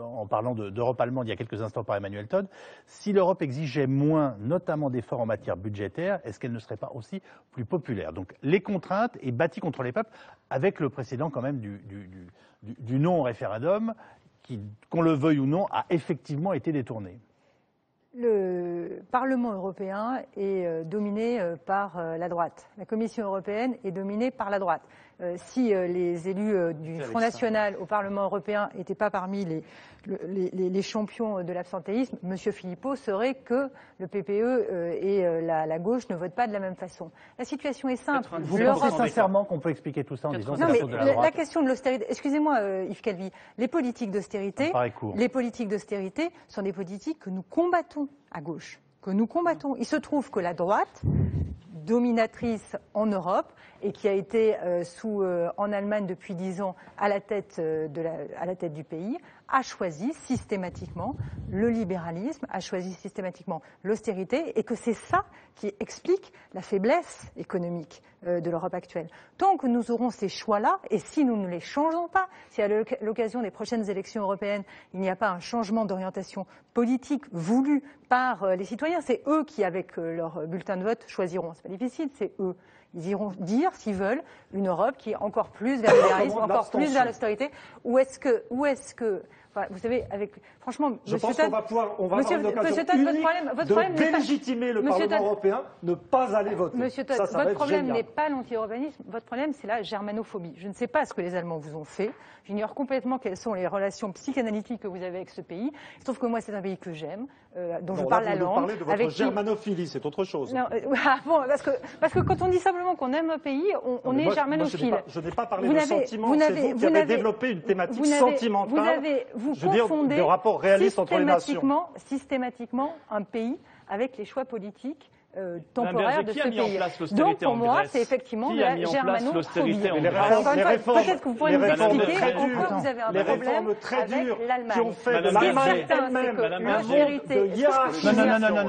en parlant d'Europe allemande il y a quelques instants par Emmanuel Todd, si l'Europe exigeait moins, notamment d'efforts en matière budgétaire, est-ce qu'elle ne serait pas aussi plus populaire? Donc les contraintes et bâties contre les peuples, avec le précédent quand même du non-référendum, qui, qu'on le veuille ou non, a effectivement été détourné. Le Parlement européen est dominé par la droite. La Commission européenne est dominée par la droite. Si les élus du Front National au Parlement européen n'étaient pas parmi les champions de l'abstentéisme, M. Philippot saurait que le PPE et la gauche ne votent pas de la même façon. La situation est simple. Vous pensez sincèrement qu'on peut expliquer tout ça en disant que c'est la faute de la droite? La question de l'austérité, excusez-moi Yves Calvi, les politiques d'austérité sont des politiques que nous combattons à gauche, que nous combattons. Il se trouve que la droite, dominatrice en Europe et qui a été en Allemagne depuis 10 ans à la tête du pays, a choisi systématiquement le libéralisme, a choisi systématiquement l'austérité, et que c'est ça qui explique la faiblesse économique de l'Europe actuelle. Tant que nous aurons ces choix-là, et si nous ne les changeons pas, si à l'occasion des prochaines élections européennes, il n'y a pas un changement d'orientation politique voulu par les citoyens, c'est eux qui, avec leur bulletin de vote, choisiront. C'est pas difficile, c'est eux. Ils iront dire, s'ils veulent, une Europe qui est encore plus vers le libéralisme, encore plus vers l'austérité. Ou est-ce que enfin, vous savez, franchement, je pense qu'on va pouvoir, on va avoir une occasion unique de délégitimer le Parlement européen, ne pas aller voter. Monsieur Todd, votre problème n'est pas l'anti-européanisme, votre problème c'est la germanophobie. Je ne sais pas ce que les Allemands vous ont fait, j'ignore complètement quelles sont les relations psychanalytiques que vous avez avec ce pays. Il se trouve que moi c'est un pays que j'aime, dont je parle la langue. Vous parlez de votre germanophilie, c'est autre chose. Non, bon, parce que quand on dit simplement qu'on aime un pays, on est germanophile. Je n'ai pas parlé de sentiment, c'est vous qui avez développé une thématique sentimentale. Vous confondez des rapports réalistes entre les nations. Systématiquement un pays avec les choix politiques temporaire de ce pays. Donc pour moi, c'est effectivement la germanophobie. Peut-être que vous pourrez nous expliquer en quoi vous avez un problème avec l'Allemagne. Qui ont fait de l'Allemagne elle-même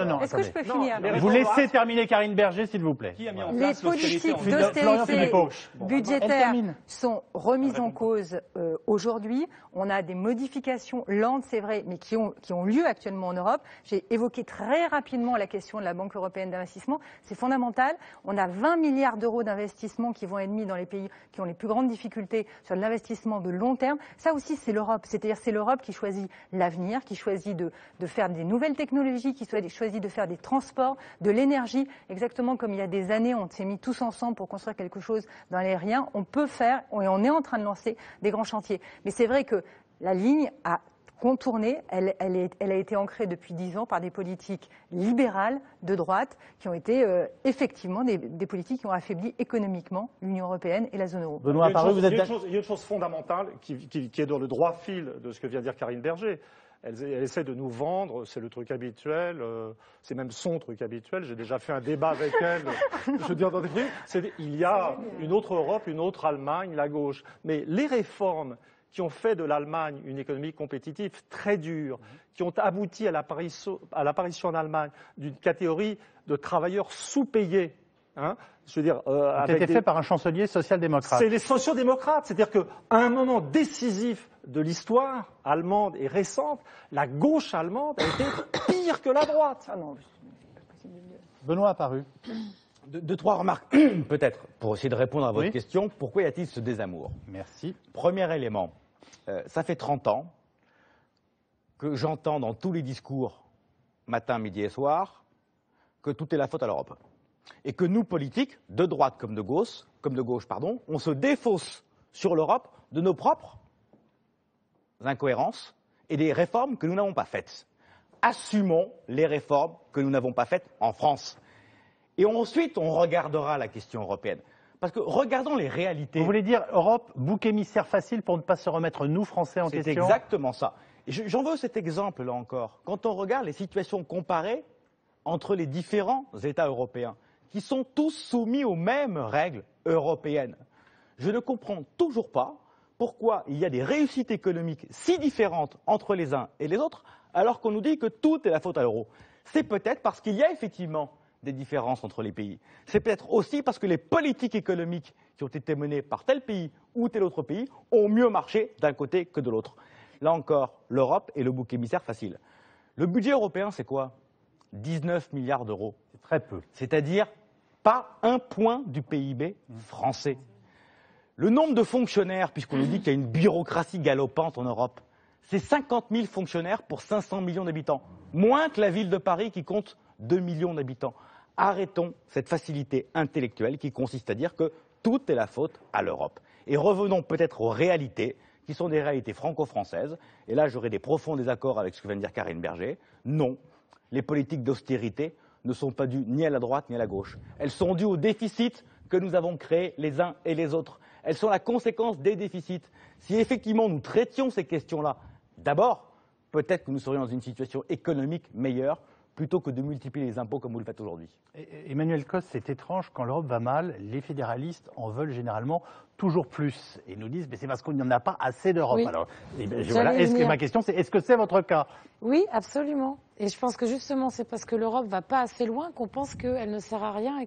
Non. Est-ce que je peux finir? Vous laissez terminer Karine Berger, s'il vous plaît. Les politiques d'austérité budgétaire sont remises en cause aujourd'hui. On a des modifications lentes, c'est vrai, mais qui ont lieu actuellement en Europe. J'ai évoqué très rapidement la question de la Banque européenne d'investissement. C'est fondamental. On a 20 milliards d'euros d'investissement qui vont être mis dans les pays qui ont les plus grandes difficultés sur de l'investissement de long terme. Ça aussi, c'est l'Europe. C'est-à-dire c'est l'Europe qui choisit l'avenir, qui choisit de faire des nouvelles technologies, qui choisit de faire des transports, de l'énergie. Exactement comme il y a des années, on s'est mis tous ensemble pour construire quelque chose dans l'aérien. On peut faire, et on est en train de lancer des grands chantiers. Mais c'est vrai que la ligne a contournée, elle a été ancrée depuis 10 ans par des politiques libérales de droite qui ont été effectivement des politiques qui ont affaibli économiquement l'Union européenne et la zone euro. Benoît Apparu, il y a une chose fondamentale qui est dans le droit fil de ce que vient de dire Karine Berger. Elle essaie de nous vendre, c'est le truc habituel, c'est même son truc habituel. J'ai déjà fait un débat avec elle. Je veux dire, dans des trucs, il y a une autre Europe, une autre Allemagne, la gauche. Mais les réformes qui ont fait de l'Allemagne une économie compétitive très dure, qui ont abouti à l'apparition en Allemagne d'une catégorie de travailleurs sous-payés. Je veux dire, c'était fait par un chancelier social-démocrate. C'est les sociaux-démocrates. C'est-à-dire qu'à un moment décisif de l'histoire allemande et récente, la gauche allemande a été pire que la droite. Benoît Apparu. Deux, trois remarques, peut-être, pour essayer de répondre à votre question. Pourquoi y a-t-il ce désamour? Merci. Premier élément, ça fait 30 ans que j'entends dans tous les discours, matin, midi et soir, que tout est la faute à l'Europe. Et que nous, politiques, de droite comme de gauche, on se défausse sur l'Europe de nos propres incohérences et des réformes que nous n'avons pas faites. Assumons les réformes que nous n'avons pas faites en France. Et ensuite, on regardera la question européenne. Parce que regardons les réalités. Vous voulez dire Europe, bouc émissaire facile pour ne pas se remettre, nous, Français, en question? C'est exactement ça. Et j'en veux cet exemple, là encore. Quand on regarde les situations comparées entre les différents États européens, qui sont tous soumis aux mêmes règles européennes, je ne comprends toujours pas pourquoi il y a des réussites économiques si différentes entre les uns et les autres, alors qu'on nous dit que tout est la faute à l'euro. C'est peut-être parce qu'il y a effectivement des différences entre les pays. C'est peut-être aussi parce que les politiques économiques qui ont été menées par tel pays ou tel autre pays ont mieux marché d'un côté que de l'autre. Là encore, l'Europe est le bouc émissaire facile. Le budget européen, c'est quoi? 19 milliards d'euros. C'est très peu. C'est-à-dire pas un point du PIB français. Le nombre de fonctionnaires, puisqu'on nous dit qu'il y a une bureaucratie galopante en Europe, c'est 50 000 fonctionnaires pour 500 millions d'habitants. moins que la ville de Paris qui compte 2 millions d'habitants. Arrêtons cette facilité intellectuelle qui consiste à dire que tout est la faute à l'Europe. Et revenons peut-être aux réalités, qui sont des réalités franco-françaises. Et là, j'aurai des profonds désaccords avec ce que vient de dire Karine Berger. Non, les politiques d'austérité ne sont pas dues ni à la droite ni à la gauche. Elles sont dues au déficit que nous avons créé les uns et les autres. Elles sont la conséquence des déficits. Si effectivement nous traitions ces questions-là, d'abord, peut-être que nous serions dans une situation économique meilleure, plutôt que de multiplier les impôts comme vous le faites aujourd'hui. Emmanuel Cos, c'est étrange, quand l'Europe va mal, les fédéralistes en veulent généralement toujours plus. Et nous disent, mais c'est parce qu'il n'y en a pas assez d'Europe. Oui. Alors, ma question, c'est, est-ce que c'est votre cas? Oui, absolument. Et je pense que justement, c'est parce que l'Europe va pas assez loin qu'on pense qu'elle ne sert à rien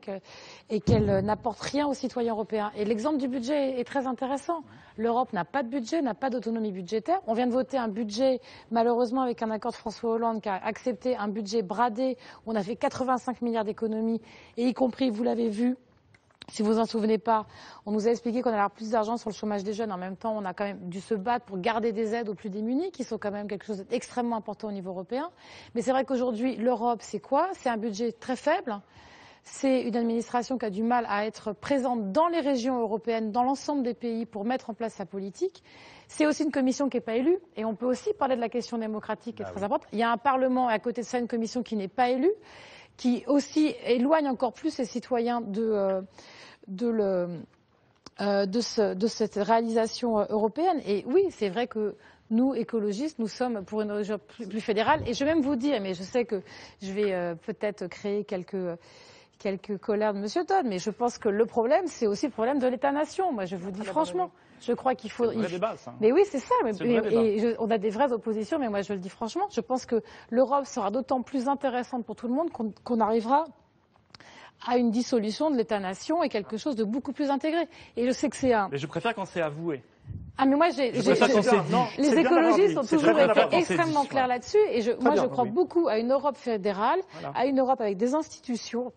et qu'elle n'apporte rien aux citoyens européens. Et l'exemple du budget est très intéressant. L'Europe n'a pas de budget, n'a pas d'autonomie budgétaire. On vient de voter un budget, malheureusement, avec un accord de François Hollande qui a accepté un budget bradé. On a fait 85 milliards d'économies, et y compris, vous l'avez vu, si vous vous en souvenez pas, on nous a expliqué qu'on allait avoir plus d'argent sur le chômage des jeunes. En même temps, on a quand même dû se battre pour garder des aides aux plus démunis, qui sont quand même quelque chose d'extrêmement important au niveau européen. Mais c'est vrai qu'aujourd'hui, l'Europe, c'est quoi? C'est un budget très faible. C'est une administration qui a du mal à être présente dans les régions européennes, dans l'ensemble des pays, pour mettre en place sa politique. C'est aussi une commission qui n'est pas élue. Et on peut aussi parler de la question démocratique qui est très importante. Il y a un Parlement, et à côté de ça, une commission qui n'est pas élue, qui aussi éloigne encore plus les citoyens de cette réalisation européenne. Et oui, c'est vrai que nous, écologistes, nous sommes pour une région plus fédérale. Et je vais même vous dire, mais je sais que je vais peut-être créer quelques colères de M. Todd, mais je pense que le problème, c'est aussi le problème de l'État-nation. Moi, je vous dis franchement, je crois qu'il faut... C'est le vrai débat, ça. Mais oui, c'est ça. On a des vraies oppositions, mais moi, je le dis franchement, je pense que l'Europe sera d'autant plus intéressante pour tout le monde qu'on arrivera à une dissolution de l'État-nation et quelque chose de beaucoup plus intégré. Et je sais que c'est un... Mais je préfère quand c'est avoué. Ah mais moi, les écologistes ont toujours été extrêmement clairs là-dessus. Et moi, je crois beaucoup à une Europe fédérale, à une Europe avec des institutions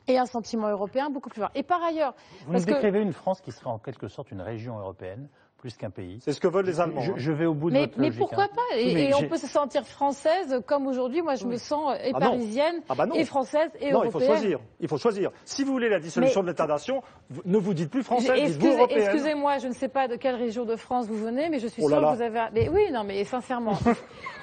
et un sentiment européen beaucoup plus fort. Et par ailleurs... Vous nous décrivez une France qui serait en quelque sorte une région européenne, plus qu'un pays. C'est ce que veulent les Allemands. Je vais au bout de votre logique. Mais pourquoi pas? Et on peut se sentir française comme aujourd'hui. Moi, je me sens et parisienne, et française, et européenne. Il faut choisir. Si vous voulez la dissolution de l'État-nation, ne vous dites plus française, dites-vous européenne. Excusez-moi, je ne sais pas de quelle région de France vous venez, mais je suis sûre que vous avez... Mais oui, non, mais sincèrement,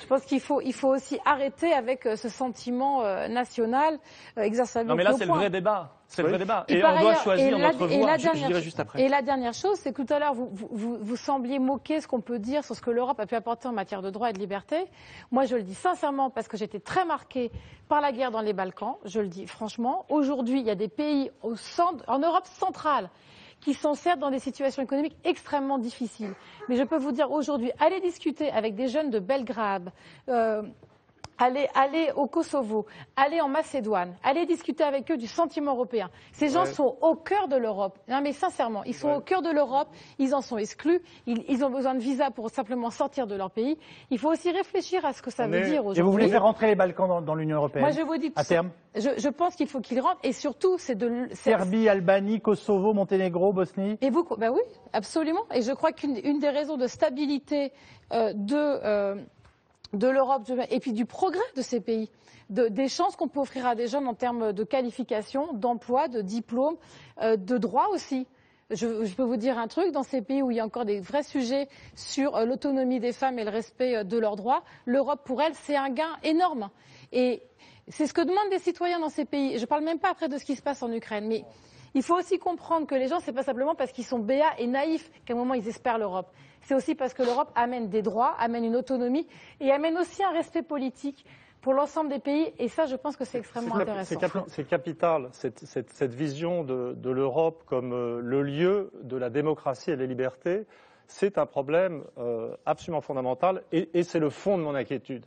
je pense qu'il faut aussi arrêter avec ce sentiment national exacerbé. Non, mais là, c'est le vrai débat. C'est le vrai débat. Et on doit choisir notre voie. Je dirai juste après. Et la dernière chose, c'est que tout à l'heure, vous sembliez moquer ce qu'on peut dire sur ce que l'Europe a pu apporter en matière de droits et de liberté. Moi, je le dis sincèrement parce que j'étais très marquée par la guerre dans les Balkans. Je le dis franchement. Aujourd'hui, il y a des pays en Europe centrale qui sont certes dans des situations économiques extrêmement difficiles. Mais je peux vous dire aujourd'hui, allez discuter avec des jeunes de Belgrade, allez au Kosovo, allez en Macédoine, allez discuter avec eux du sentiment européen. Ces gens sont au cœur de l'Europe. Non mais sincèrement, ils sont au cœur de l'Europe, ils en sont exclus, ils ont besoin de visa pour simplement sortir de leur pays. Il faut aussi réfléchir à ce que ça veut dire aujourd'hui. Et vous voulez faire rentrer les Balkans dans l'Union européenne? Moi je vous dis à terme. Je pense qu'il faut qu'ils rentrent et surtout c'est de... Serbie, Albanie, Kosovo, Monténégro, Bosnie. Et vous, ben oui, absolument. Et je crois qu'une des raisons de stabilité de l'Europe et puis du progrès de ces pays, des chances qu'on peut offrir à des jeunes en termes de qualification, d'emploi, de diplôme, de droits aussi. Je peux vous dire un truc, dans ces pays où il y a encore des vrais sujets sur l'autonomie des femmes et le respect de leurs droits, l'Europe pour elles, c'est un gain énorme. Et c'est ce que demandent les citoyens dans ces pays. Je ne parle même pas après de ce qui se passe en Ukraine, mais il faut aussi comprendre que les gens, ce n'est pas simplement parce qu'ils sont béats et naïfs qu'à un moment ils espèrent l'Europe. C'est aussi parce que l'Europe amène des droits, amène une autonomie et amène aussi un respect politique pour l'ensemble des pays. Et ça, je pense que c'est extrêmement intéressant. C'est capital, cette vision de l'Europe comme le lieu de la démocratie et des libertés. C'est un problème absolument fondamental et c'est le fond de mon inquiétude.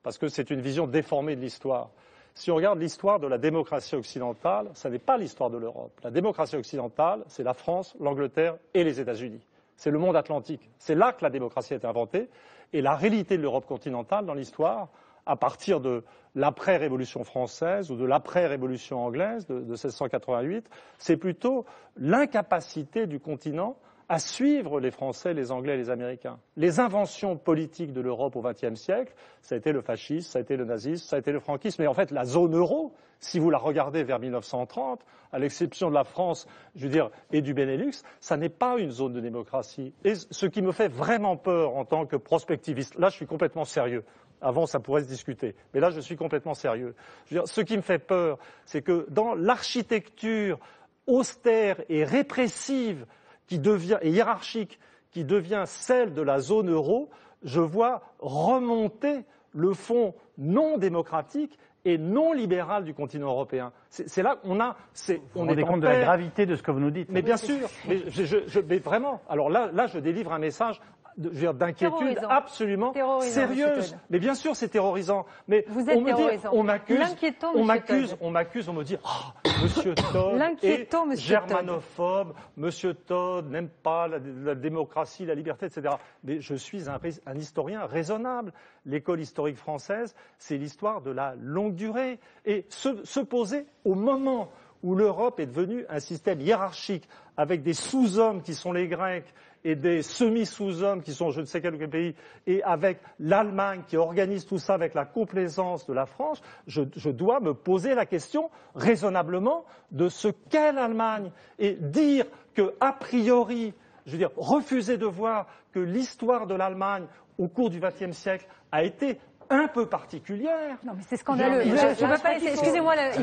Parce que c'est une vision déformée de l'histoire. Si on regarde l'histoire de la démocratie occidentale, ce n'est pas l'histoire de l'Europe. La démocratie occidentale, c'est la France, l'Angleterre et les États-Unis. C'est le monde atlantique. C'est là que la démocratie a été inventée. Et la réalité de l'Europe continentale dans l'histoire, à partir de l'après-révolution française ou de l'après-révolution anglaise de 1688, c'est plutôt l'incapacité du continent à suivre les Français, les Anglais et les Américains. Les inventions politiques de l'Europe au XXe siècle, ça a été le fascisme, ça a été le nazisme, ça a été le franquisme. Et en fait, la zone euro, si vous la regardez vers 1930, à l'exception de la France, je veux dire, et du Benelux, ça n'est pas une zone de démocratie. Et ce qui me fait vraiment peur en tant que prospectiviste, là je suis complètement sérieux. Avant, ça pourrait se discuter. Mais là, je suis complètement sérieux. Je veux dire, ce qui me fait peur, c'est que dans l'architecture austère et répressive et hiérarchique qui devient celle de la zone euro, je vois remonter le fond non démocratique et non libéral du continent européen. C'est là qu'on a... Vous vous rendez compte de la gravité de ce que vous nous dites? Mais bien sûr, mais vraiment. Alors là, je délivre un message d'inquiétude absolument sérieuse. Mais bien sûr, c'est terrorisant. Mais vous êtes terrorisant. On m'accuse, on me dit, Monsieur Todd est germanophobe, Monsieur Todd n'aime pas la démocratie, la liberté, etc. Mais je suis un historien raisonnable. L'école historique française, c'est l'histoire de la longue durée. Et se poser au moment où l'Europe est devenue un système hiérarchique avec des sous-hommes qui sont les Grecs et des semi-sous-hommes qui sont je ne sais quel pays, et avec l'Allemagne qui organise tout ça avec la complaisance de la France, je dois me poser la question raisonnablement de ce qu'est l'Allemagne et dire que, a priori, je veux dire, refuser de voir que l'histoire de l'Allemagne au cours du XXe siècle a été un peu particulière. Non, mais c'est scandaleux. Je ne veux pas laisser. Excusez-moi, Je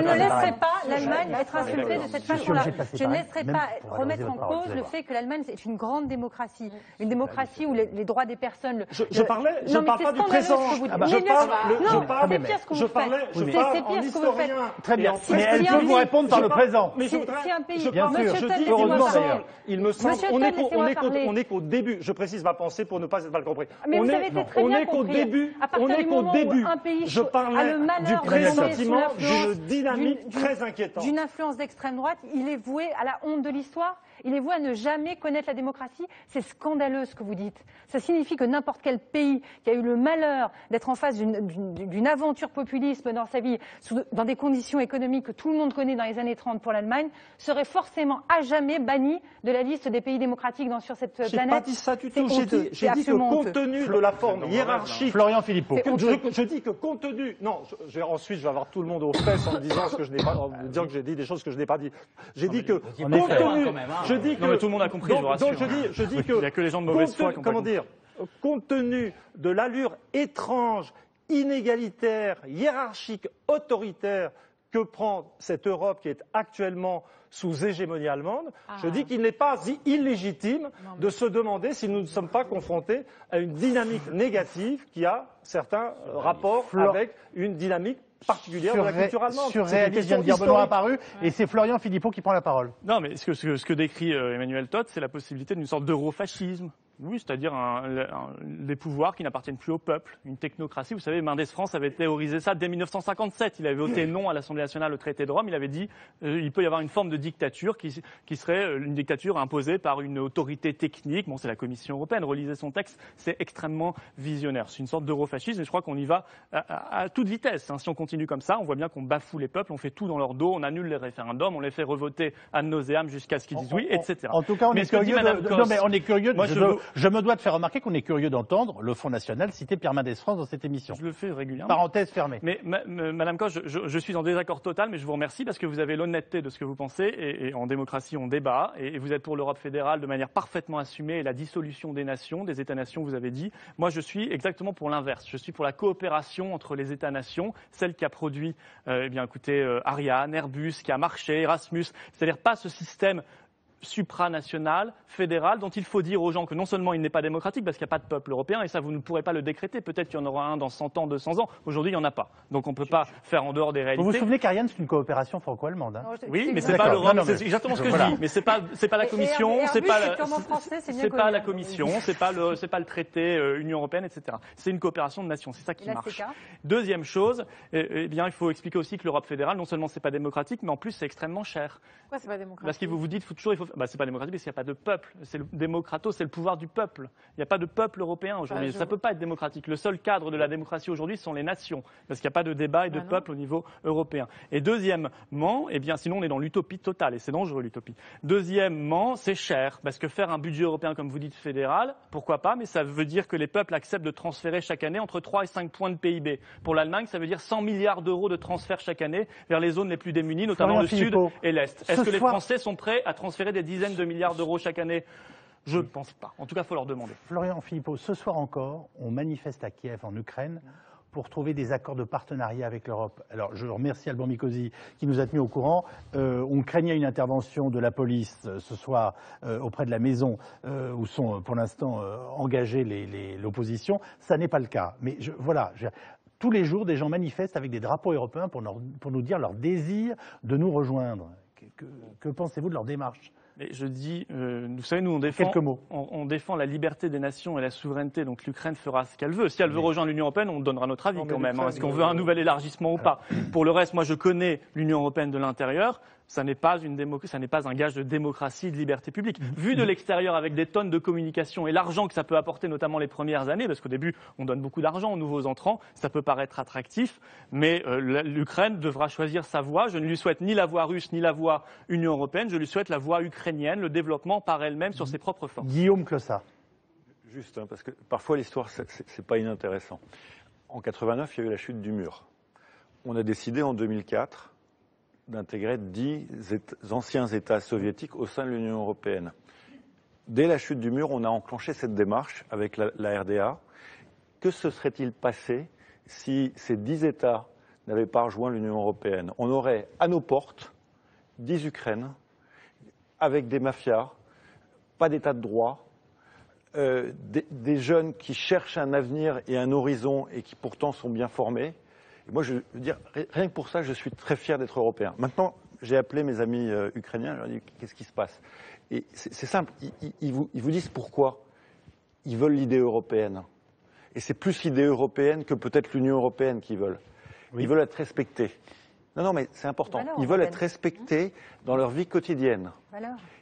ne laisserai pas l'Allemagne être insultée de cette façon-là. Je ne laisserai pas remettre en cause le fait que l'Allemagne est une grande démocratie, une démocratie où les droits des personnes. Je parle pas du présent. Je parle en historien. Très bien. Mais elle peut vous répondre par le présent. Si un pays, bien sûr, heureusement d'ailleurs, il me semble, on est qu'au début. Je précise ma pensée pour ne pas être mal compris. Mais vous avez été très bien compris. On est qu'au début. Je parlais du pressentiment d'une dynamique très inquiétante. D'une influence d'extrême droite, il est voué à la honte de l'histoire. Il est voué à ne jamais connaître la démocratie. C'est scandaleux ce que vous dites. Ça signifie que n'importe quel pays qui a eu le malheur d'être en face d'une aventure populisme dans sa vie, dans des conditions économiques que tout le monde connaît dans les années 30 pour l'Allemagne, serait forcément à jamais banni de la liste des pays démocratiques sur cette planète. Je n'ai pas dit ça du tout. J'ai dit que compte tenu de la forme hiérarchique... Florian Philippot. Je dis que compte tenu... Non, ensuite je vais avoir tout le monde aux fesses en me disant ce que je n'ai pas... en me disant que j'ai dit des choses que je n'ai pas dit. J'ai dit que compte tenu... Je dis que... Non, mais tout le monde a compris, je vous rassure. Donc je dis que... Il n'y a que les gens de mauvaise foi qui ont comment dire, compte tenu de l'allure étrange, inégalitaire, hiérarchique, autoritaire que prend cette Europe qui est actuellement sous hégémonie allemande, je dis qu'il n'est pas illégitime de se demander si nous ne sommes pas confrontés à une dynamique négative qui a certains rapports avec une dynamique particulière de la culture allemande. Surréaliste, vient de dire Benoît Apparu, et c'est Florian Philippot qui prend la parole. Non, mais ce que décrit Emmanuel Todt, c'est la possibilité d'une sorte d'eurofascisme. Oui, c'est-à-dire des pouvoirs qui n'appartiennent plus au peuple, une technocratie. Vous savez, Mendès France avait théorisé ça dès 1957. Il avait voté non à l'Assemblée nationale au traité de Rome. Il avait dit il peut y avoir une forme de dictature qui serait une dictature imposée par une autorité technique. Bon, c'est la Commission européenne. Relisez son texte, c'est extrêmement visionnaire. C'est une sorte d'eurofascisme et je crois qu'on y va à toute vitesse. Si on continue comme ça, on voit bien qu'on bafoue les peuples, on fait tout dans leur dos, on annule les référendums, on les fait revoter ad nauseam jusqu'à ce qu'ils disent oui, etc. En tout cas, on est curieux. Je me dois de faire remarquer qu'on est curieux d'entendre le Front National citer Pierre Mendès France dans cette émission. Je le fais régulièrement. Parenthèse fermée. Mais Madame Cosse, je suis en désaccord total, mais je vous remercie parce que vous avez l'honnêteté de ce que vous pensez et en démocratie on débat et vous êtes pour l'Europe fédérale de manière parfaitement assumée et la dissolution des nations, des États-nations, vous avez dit. Moi, je suis exactement pour l'inverse. Je suis pour la coopération entre les États-nations, celle qui a produit, Ariane, Airbus, qui a marché, Erasmus, c'est-à-dire pas ce système supranational, fédéral, dont il faut dire aux gens que non seulement il n'est pas démocratique, parce qu'il n'y a pas de peuple européen, et ça vous ne pourrez pas le décréter, peut-être qu'il y en aura un dans 100 ans, 200 ans, aujourd'hui il n'y en a pas. Donc on ne peut pas faire en dehors des réalités. Vous vous souvenez qu'Ariane c'est une coopération franco-allemande Oui, mais c'est pas l'Europe, c'est exactement ce que je dis, mais c'est pas la Commission, c'est pas la Commission, c'est pas le traité Union Européenne, etc. C'est une coopération de nations, c'est ça qui marche. Deuxième chose, il faut expliquer aussi que l'Europe fédérale, non seulement c'est pas démocratique, mais en plus c'est extrêmement cher. Pourquoi c'est pas démocratique ? Parce que vous vous dites toujours il faut c'est pas démocratique parce qu'il n'y a pas de peuple. C'est le démocrato, c'est le pouvoir du peuple. Il n'y a pas de peuple européen aujourd'hui. Ça ne peut pas être démocratique. Le seul cadre de la démocratie aujourd'hui sont les nations, parce qu'il n'y a pas de débat et de peuple au niveau européen. Et deuxièmement, sinon on est dans l'utopie totale, et c'est dangereux l'utopie. Deuxièmement, c'est cher, parce que faire un budget européen, comme vous dites, fédéral, pourquoi pas, mais ça veut dire que les peuples acceptent de transférer chaque année entre 3 et 5 points de PIB. Pour l'Allemagne, ça veut dire 100 milliards d'euros de transferts chaque année vers les zones les plus démunies, notamment le Sud et l'Est. Est-ce que les Français sont prêts à transférer des dizaines de milliards d'euros chaque année ? Je ne pense pas. En tout cas, il faut leur demander. Florian Philippot, ce soir encore, on manifeste à Kiev, en Ukraine, pour trouver des accords de partenariat avec l'Europe. Alors, je remercie Alban Mikosi qui nous a tenus au courant. On craignait une intervention de la police ce soir auprès de la maison où sont pour l'instant engagées l'opposition. Ça n'est pas le cas. Mais tous les jours, des gens manifestent avec des drapeaux européens pour nous dire leur désir de nous rejoindre. Que pensez-vous de leur démarche ? Et je dis, vous savez, nous, on défend la liberté des nations et la souveraineté, donc l'Ukraine fera ce qu'elle veut. Si elle veut rejoindre l'Union européenne, on donnera notre avis quand même. Est-ce qu'on veut un nouvel élargissement ou pas ? Pour le reste, moi, je connais l'Union européenne de l'intérieur. Ça n'est pas un gage de démocratie et de liberté publique. Vu de l'extérieur, avec des tonnes de communication et l'argent que ça peut apporter, notamment les premières années, parce qu'au début, on donne beaucoup d'argent aux nouveaux entrants, ça peut paraître attractif, mais l'Ukraine devra choisir sa voie. Je ne lui souhaite ni la voie russe, ni la voie Union européenne. Je lui souhaite la voie ukrainienne, le développement par elle-même sur ses propres forces. Guillaume Clossat. Juste, parce que parfois l'histoire, c'est pas inintéressant. En 89, il y a eu la chute du mur. On a décidé en 2004 d'intégrer 10 anciens États soviétiques au sein de l'Union européenne. Dès la chute du mur, on a enclenché cette démarche avec la RDA. Que se serait-il passé si ces 10 États n'avaient pas rejoint l'Union européenne ? On aurait à nos portes 10 Ukraines, avec des mafias, pas d'état de droit, des jeunes qui cherchent un avenir et un horizon et qui pourtant sont bien formés. Et moi, je veux dire, rien que pour ça, je suis très fier d'être européen. Maintenant, j'ai appelé mes amis ukrainiens, je leur ai dit qu'est-ce qui se passe. Et c'est simple, ils vous disent pourquoi. Ils veulent l'idée européenne. Et c'est plus l'idée européenne que peut-être l'Union européenne qu'ils veulent. Oui. Ils veulent être respectés. Non, mais c'est important. Ils veulent être respectés dans leur vie quotidienne.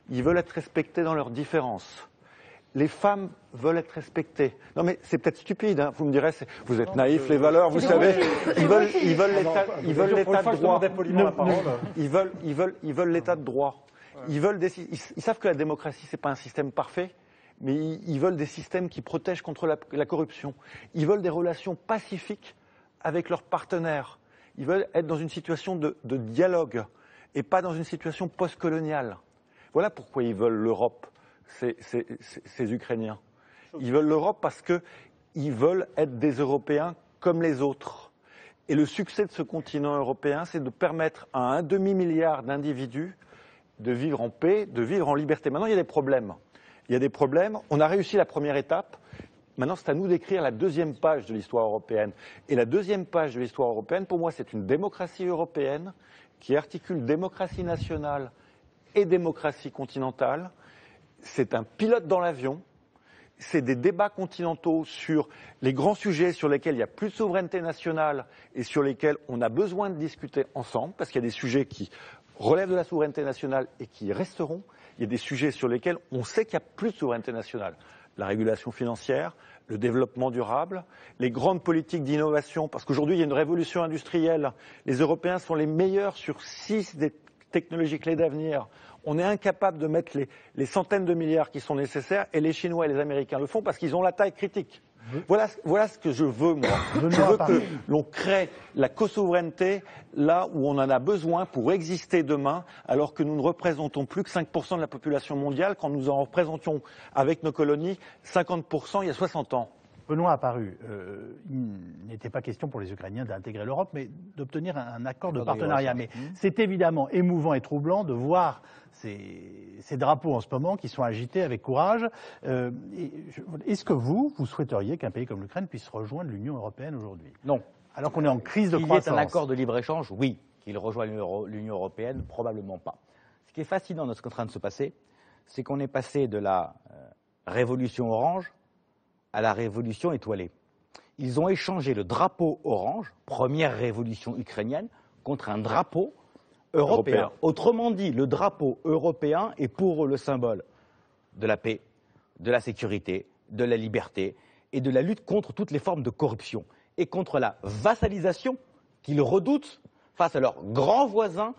Ils veulent être respectés dans leurs différences. Les femmes veulent être respectées. Non, mais c'est peut-être stupide, hein. Vous me direz, vous êtes naïfs, les valeurs, vous savez. Ils veulent l'état de droit. Ils veulent l'état de droit. Ils savent que la démocratie, c'est pas un système parfait, mais ils veulent des systèmes qui protègent contre la corruption. Ils veulent des relations pacifiques avec leurs partenaires. Ils veulent être dans une situation de dialogue et pas dans une situation post-coloniale. Voilà pourquoi ils veulent l'Europe. Ces Ukrainiens. Ils veulent l'Europe parce qu'ils veulent être des Européens comme les autres. Et le succès de ce continent européen, c'est de permettre à 1 demi-milliard d'individus de vivre en paix, de vivre en liberté. Maintenant, il y a des problèmes. On a réussi la première étape. Maintenant, c'est à nous d'écrire la deuxième page de l'histoire européenne. Et la deuxième page de l'histoire européenne, pour moi, c'est une démocratie européenne qui articule démocratie nationale et démocratie continentale. C'est un pilote dans l'avion, c'est des débats continentaux sur les grands sujets sur lesquels il n'y a plus de souveraineté nationale et sur lesquels on a besoin de discuter ensemble, parce qu'il y a des sujets qui relèvent de la souveraineté nationale et qui resteront. Il y a des sujets sur lesquels on sait qu'il n'y a plus de souveraineté nationale. La régulation financière, le développement durable, les grandes politiques d'innovation, parce qu'aujourd'hui il y a une révolution industrielle. Les Européens sont les meilleurs sur 6 des technologies clés d'avenir. On est incapable de mettre les centaines de milliards qui sont nécessaires et les Chinois et les Américains le font parce qu'ils ont la taille critique. Voilà ce que je veux, moi. Je veux que l'on crée la co-souveraineté là où on en a besoin pour exister demain, alors que nous ne représentons plus que 5% de la population mondiale quand nous en représentions avec nos colonies 50% il y a 60 ans. Benoît Apparu, il n'était pas question pour les Ukrainiens d'intégrer l'Europe, mais d'obtenir un accord de partenariat. Mais c'est évidemment émouvant et troublant de voir ces drapeaux en ce moment qui sont agités avec courage. Est-ce que vous souhaiteriez qu'un pays comme l'Ukraine puisse rejoindre l'Union européenne aujourd'hui ? Non. Alors qu'on est en crise de croissance. Qu'il y ait un accord de libre-échange, oui. Qu'il rejoigne l'Union européenne, probablement pas. Ce qui est fascinant dans ce qui est en train de se passer, c'est qu'on est passé de la révolution orange à la révolution étoilée. Ils ont échangé le drapeau orange, première révolution ukrainienne, contre un drapeau européen. Autrement dit, le drapeau européen est pour eux le symbole de la paix, de la sécurité, de la liberté et de la lutte contre toutes les formes de corruption et contre la vassalisation qu'ils redoutent face à leurs grands voisins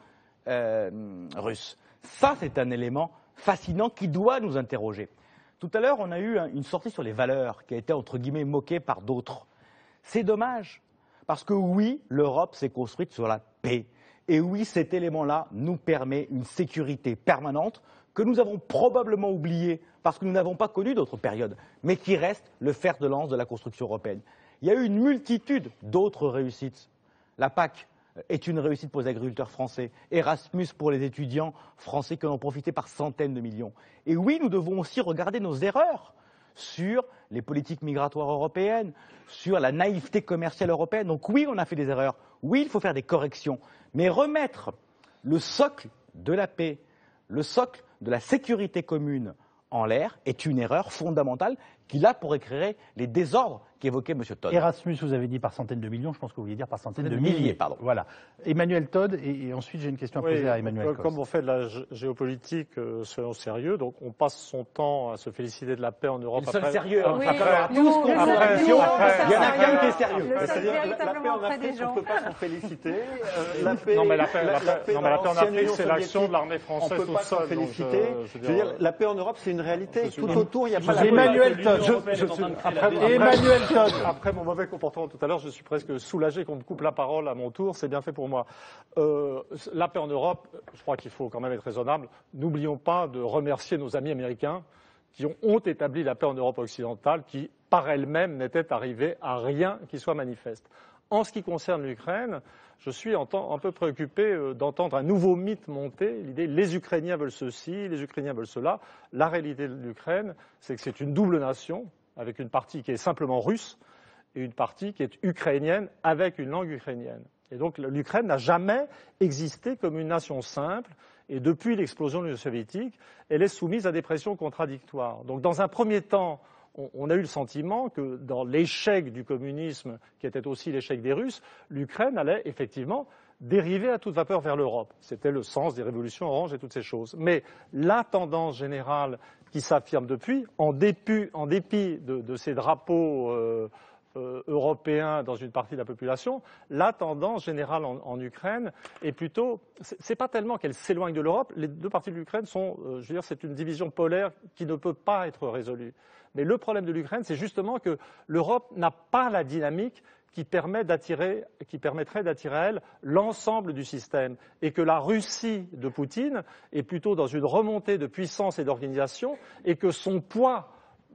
russes. Ça, c'est un élément fascinant qui doit nous interroger. Tout à l'heure, on a eu une sortie sur les valeurs qui a été, entre guillemets, moquée par d'autres. C'est dommage, parce que oui, l'Europe s'est construite sur la paix. Et oui, cet élément-là nous permet une sécurité permanente que nous avons probablement oubliée parce que nous n'avons pas connu d'autres périodes, mais qui reste le fer de lance de la construction européenne. Il y a eu une multitude d'autres réussites. La PAC est une réussite pour les agriculteurs français. Erasmus pour les étudiants français qui en ont profité par centaines de millions. Et oui, nous devons aussi regarder nos erreurs sur les politiques migratoires européennes, sur la naïveté commerciale européenne. Donc oui, on a fait des erreurs. Oui, il faut faire des corrections. Mais remettre le socle de la paix, le socle de la sécurité commune en l'air est une erreur fondamentale qui, là, pourrait créer les désordres qu'évoquait M. Todd. Erasmus, vous avez dit par centaines de millions, je pense que vous vouliez dire par centaines de milliers. Pardon. Voilà. Emmanuel Todd, et ensuite j'ai une question à poser à Emmanuel Cos. Comme on fait de la géopolitique, soyons sérieux, donc on passe son temps à se féliciter de la paix en Europe. Le seul sérieux, Oui, il y en a qu'un qui est sérieux. La paix en Afrique, on ne peut pas s'en féliciter. La paix Non, mais la paix en Afrique, c'est l'action l'action de l'armée française on ne peut pas s'en féliciter. Je veux dire, la paix en Europe, c'est une réalité. Tout autour, il n'y a pas la Emmanuel Todd. Emmanuel Todd. Après mon mauvais comportement tout à l'heure, je suis presque soulagé qu'on me coupe la parole à mon tour. C'est bien fait pour moi. La paix en Europe, je crois qu'il faut quand même être raisonnable. N'oublions pas de remercier nos amis américains qui ont établi la paix en Europe occidentale, qui par elle-même n'était arrivée à rien qui soit manifeste. En ce qui concerne l'Ukraine, je suis un peu préoccupé d'entendre un nouveau mythe monter, l'idée les Ukrainiens veulent ceci, les Ukrainiens veulent cela. La réalité de l'Ukraine, c'est que c'est une double nation, avec une partie qui est simplement russe et une partie qui est ukrainienne avec une langue ukrainienne. Et donc l'Ukraine n'a jamais existé comme une nation simple, et depuis l'explosion de l'Union soviétique, elle est soumise à des pressions contradictoires. Donc dans un premier temps, on a eu le sentiment que dans l'échec du communisme, qui était aussi l'échec des Russes, l'Ukraine allait effectivement dériver à toute vapeur vers l'Europe. C'était le sens des révolutions oranges et toutes ces choses. Mais la tendance générale qui s'affirme depuis, en dépit de ces drapeaux européens dans une partie de la population, la tendance générale en Ukraine est plutôt, c'est pas tellement qu'elle s'éloigne de l'Europe, les deux parties de l'Ukraine sont, je veux dire, c'est une division polaire qui ne peut pas être résolue. Mais le problème de l'Ukraine, c'est justement que l'Europe n'a pas la dynamique qui permettrait d'attirer à elle l'ensemble du système, et que la Russie de Poutine est plutôt dans une remontée de puissance et d'organisation, et que son poids,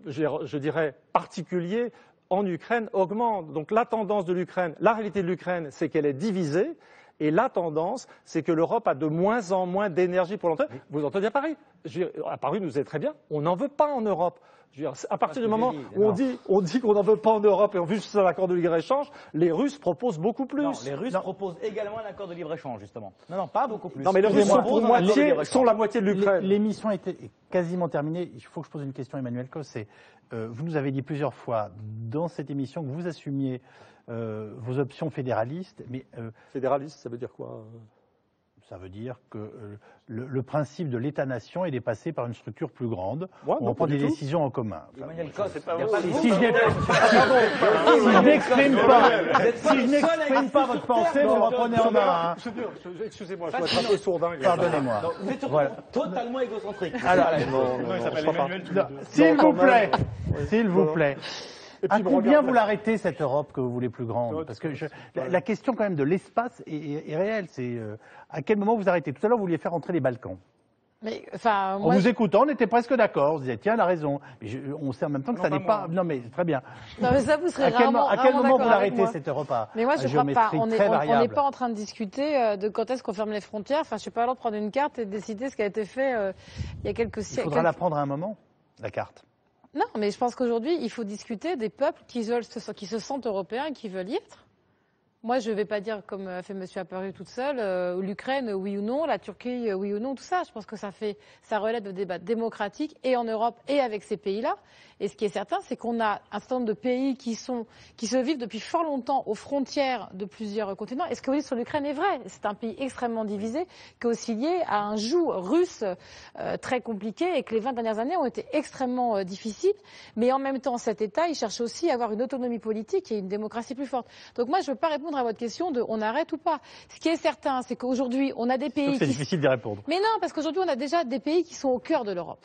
je dirais, particulier en Ukraine augmente. Donc la tendance de l'Ukraine, la réalité de l'Ukraine, c'est qu'elle est divisée, et la tendance, c'est que l'Europe a de moins en moins d'énergie pour l'entendre. Vous entendez à Paris. À Paris, nous êtes très bien, on n'en veut pas en Europe. À partir du moment où on dit qu'on n'en veut pas en Europe et on veut juste un accord de libre-échange, les Russes proposent beaucoup plus. Non, les Russes proposent également un accord de libre-échange, justement. Non, pas beaucoup plus. Non, mais les Russes sont la moitié de l'Ukraine. L'émission est quasiment terminée. Il faut que je pose une question à Emmanuel Cos. Vous nous avez dit plusieurs fois dans cette émission que vous assumiez vos options fédéralistes. Mais, fédéraliste, ça veut dire quoi ? Ça veut dire que le principe de l'État-nation est dépassé par une structure plus grande. Ouais, on prend des décisions en commun. Emmanuel Cos, si je n'exprime pas votre pensée, vous me reprenez en main. Excusez-moi, je dois être un peu sourdingue. Pardonnez-moi. Vous êtes totalement égocentrique. Alors, s'il vous plaît, s'il vous plaît. À combien vous l'arrêtez, cette Europe que vous voulez plus grande? Parce que la question quand même de l'espace est réelle. C'est à quel moment vous arrêtez? Tout à l'heure, vous vouliez faire entrer les Balkans. Mais, enfin, en vous écoutant, on était presque d'accord. On se disait, tiens, elle a raison. Mais on sait en même temps que ça n'est pas... Non, mais très bien. Non, mais ça, vous serez à quel moment vous l'arrêtez, cette Europe Mais moi, je ne crois pas. On n'est pas en train de discuter de quand est-ce qu'on ferme les frontières. Enfin, je ne suis pas alors de prendre une carte et de décider ce qui a été fait il y a quelques siècles. Il faudra la prendre à un moment, la carte. Non, mais je pense qu'aujourd'hui, il faut discuter des peuples qui se sentent européens et qui veulent y être. Moi, je ne vais pas dire, comme a fait M. Apparu toute seule, l'Ukraine, oui ou non, la Turquie, oui ou non, tout ça. Je pense que ça relève de débats démocratiques et en Europe et avec ces pays-là. Et ce qui est certain, c'est qu'on a un certain nombre de pays qui se vivent depuis fort longtemps aux frontières de plusieurs continents. Et ce que vous dites sur l'Ukraine est vrai. C'est un pays extrêmement divisé, qui est aussi lié à un joug russe très compliqué et que les 20 dernières années ont été extrêmement difficiles. Mais en même temps, cet État, il cherche aussi à avoir une autonomie politique et une démocratie plus forte. Donc moi, je ne veux pas répondre à votre question de on arrête ou pas. Ce qui est certain, c'est qu'aujourd'hui, on a des pays c'est difficile d'y répondre. Mais non, parce qu'aujourd'hui, on a déjà des pays qui sont au cœur de l'Europe.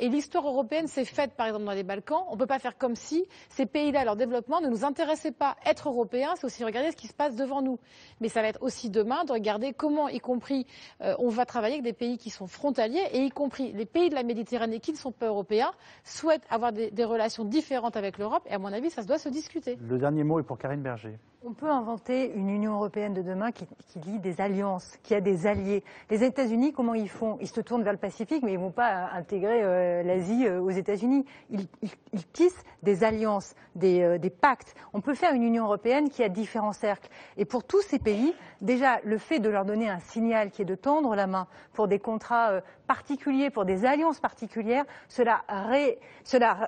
Et l'histoire européenne s'est faite, par exemple, dans les Balkans. On ne peut pas faire comme si ces pays-là, leur développement ne nous intéressait pas. Être européen, c'est aussi regarder ce qui se passe devant nous. Mais ça va être aussi demain de regarder comment, y compris, on va travailler avec des pays qui sont frontaliers, et y compris les pays de la Méditerranée qui ne sont pas européens, souhaitent avoir des relations différentes avec l'Europe. Et à mon avis, ça doit se discuter. Le dernier mot est pour Karine Berger. On peut inventer une Union européenne de demain qui lie des alliances, qui a des alliés. Les États-Unis, comment ils font? Ils se tournent vers le Pacifique, mais ils ne vont pas intégrer l'Asie aux États-Unis. Ils tissent des alliances, des pactes. On peut faire une Union européenne qui a différents cercles. Et pour tous ces pays, déjà, le fait de leur donner un signal qui est de tendre la main pour des contrats particuliers, pour des alliances particulières, cela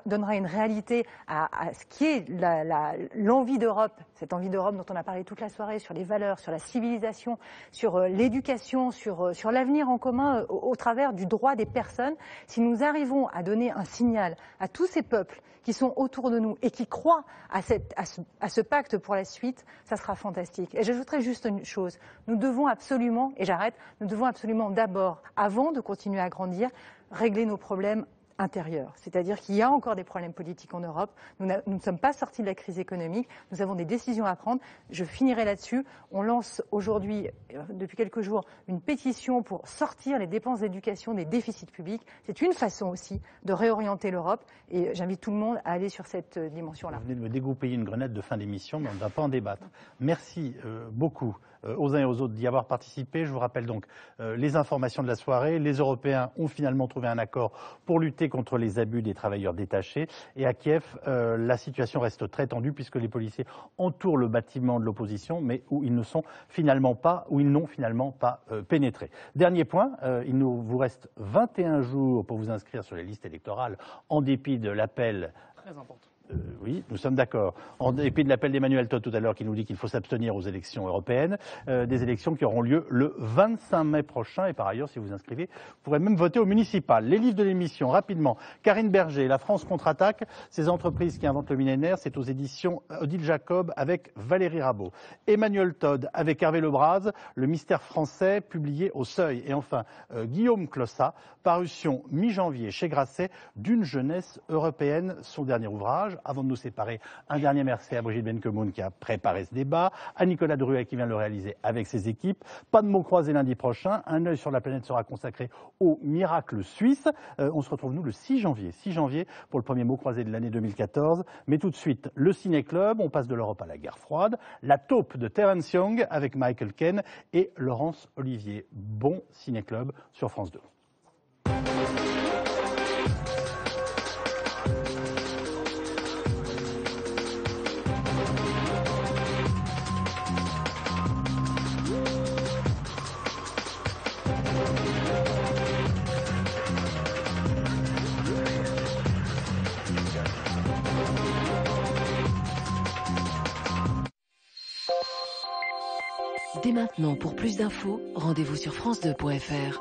donnera une réalité à ce qui est l'envie d'Europe, cette envie d'Europe dont on a parlé toute la soirée, sur les valeurs, sur la civilisation, sur l'éducation, sur l'avenir en commun au travers du droit des personnes. Si nous arrivons à donner un signal à tous ces peuples qui sont autour de nous et qui croient à ce pacte pour la suite, ça sera fantastique. Et j'ajouterai juste une chose, nous devons absolument, et j'arrête, nous devons absolument d'abord, avant de continuer à grandir, régler nos problèmes intérieurs. C'est-à-dire qu'il y a encore des problèmes politiques en Europe. Nous ne sommes pas sortis de la crise économique. Nous avons des décisions à prendre. Je finirai là-dessus. On lance aujourd'hui, depuis quelques jours, une pétition pour sortir les dépenses d'éducation des déficits publics. C'est une façon aussi de réorienter l'Europe. Et j'invite tout le monde à aller sur cette dimension-là. Vous venez de me dégoupiller une grenade de fin d'émission, mais on ne va pas en débattre. Merci beaucoup aux uns et aux autres d'y avoir participé. Je vous rappelle donc les informations de la soirée. Les Européens ont finalement trouvé un accord pour lutter contre les abus des travailleurs détachés. Et à Kiev, la situation reste très tendue puisque les policiers entourent le bâtiment de l'opposition, mais où ils n'ont finalement pas pénétré. Dernier point, il nous vous reste 21 jours pour vous inscrire sur les listes électorales en dépit de l'appel. Très important. Oui, nous sommes d'accord. En dépit de l'appel d'Emmanuel Todd tout à l'heure qui nous dit qu'il faut s'abstenir aux élections européennes, des élections qui auront lieu le 25 mai prochain. Et par ailleurs, si vous vous inscrivez, vous pourrez même voter au municipal. Les livres de l'émission, rapidement. Karine Berger, La France contre-attaque, ces entreprises qui inventent le millénaire, c'est aux éditions Odile Jacob avec Valérie Rabault. Emmanuel Todd avec Hervé Lebras, Le mystère français, publié au Seuil. Et enfin, Guillaume Clossat, parution mi-janvier chez Grasset, D'une jeunesse européenne, son dernier ouvrage. Avant de nous séparer, un dernier merci à Brigitte Benkemoun qui a préparé ce débat, à Nicolas Druet qui vient le réaliser avec ses équipes. Pas de mots croisés lundi prochain. Un œil sur la planète sera consacré au miracle suisse. On se retrouve nous le 6 janvier pour le premier mot croisé de l'année 2014. Mais tout de suite, le Ciné-Club, on passe de l'Europe à la guerre froide. La taupe de Terence Young avec Michael Caine et Laurence Olivier. Bon Ciné-Club sur France 2. Dès maintenant, pour plus d'infos, rendez-vous sur France2.fr.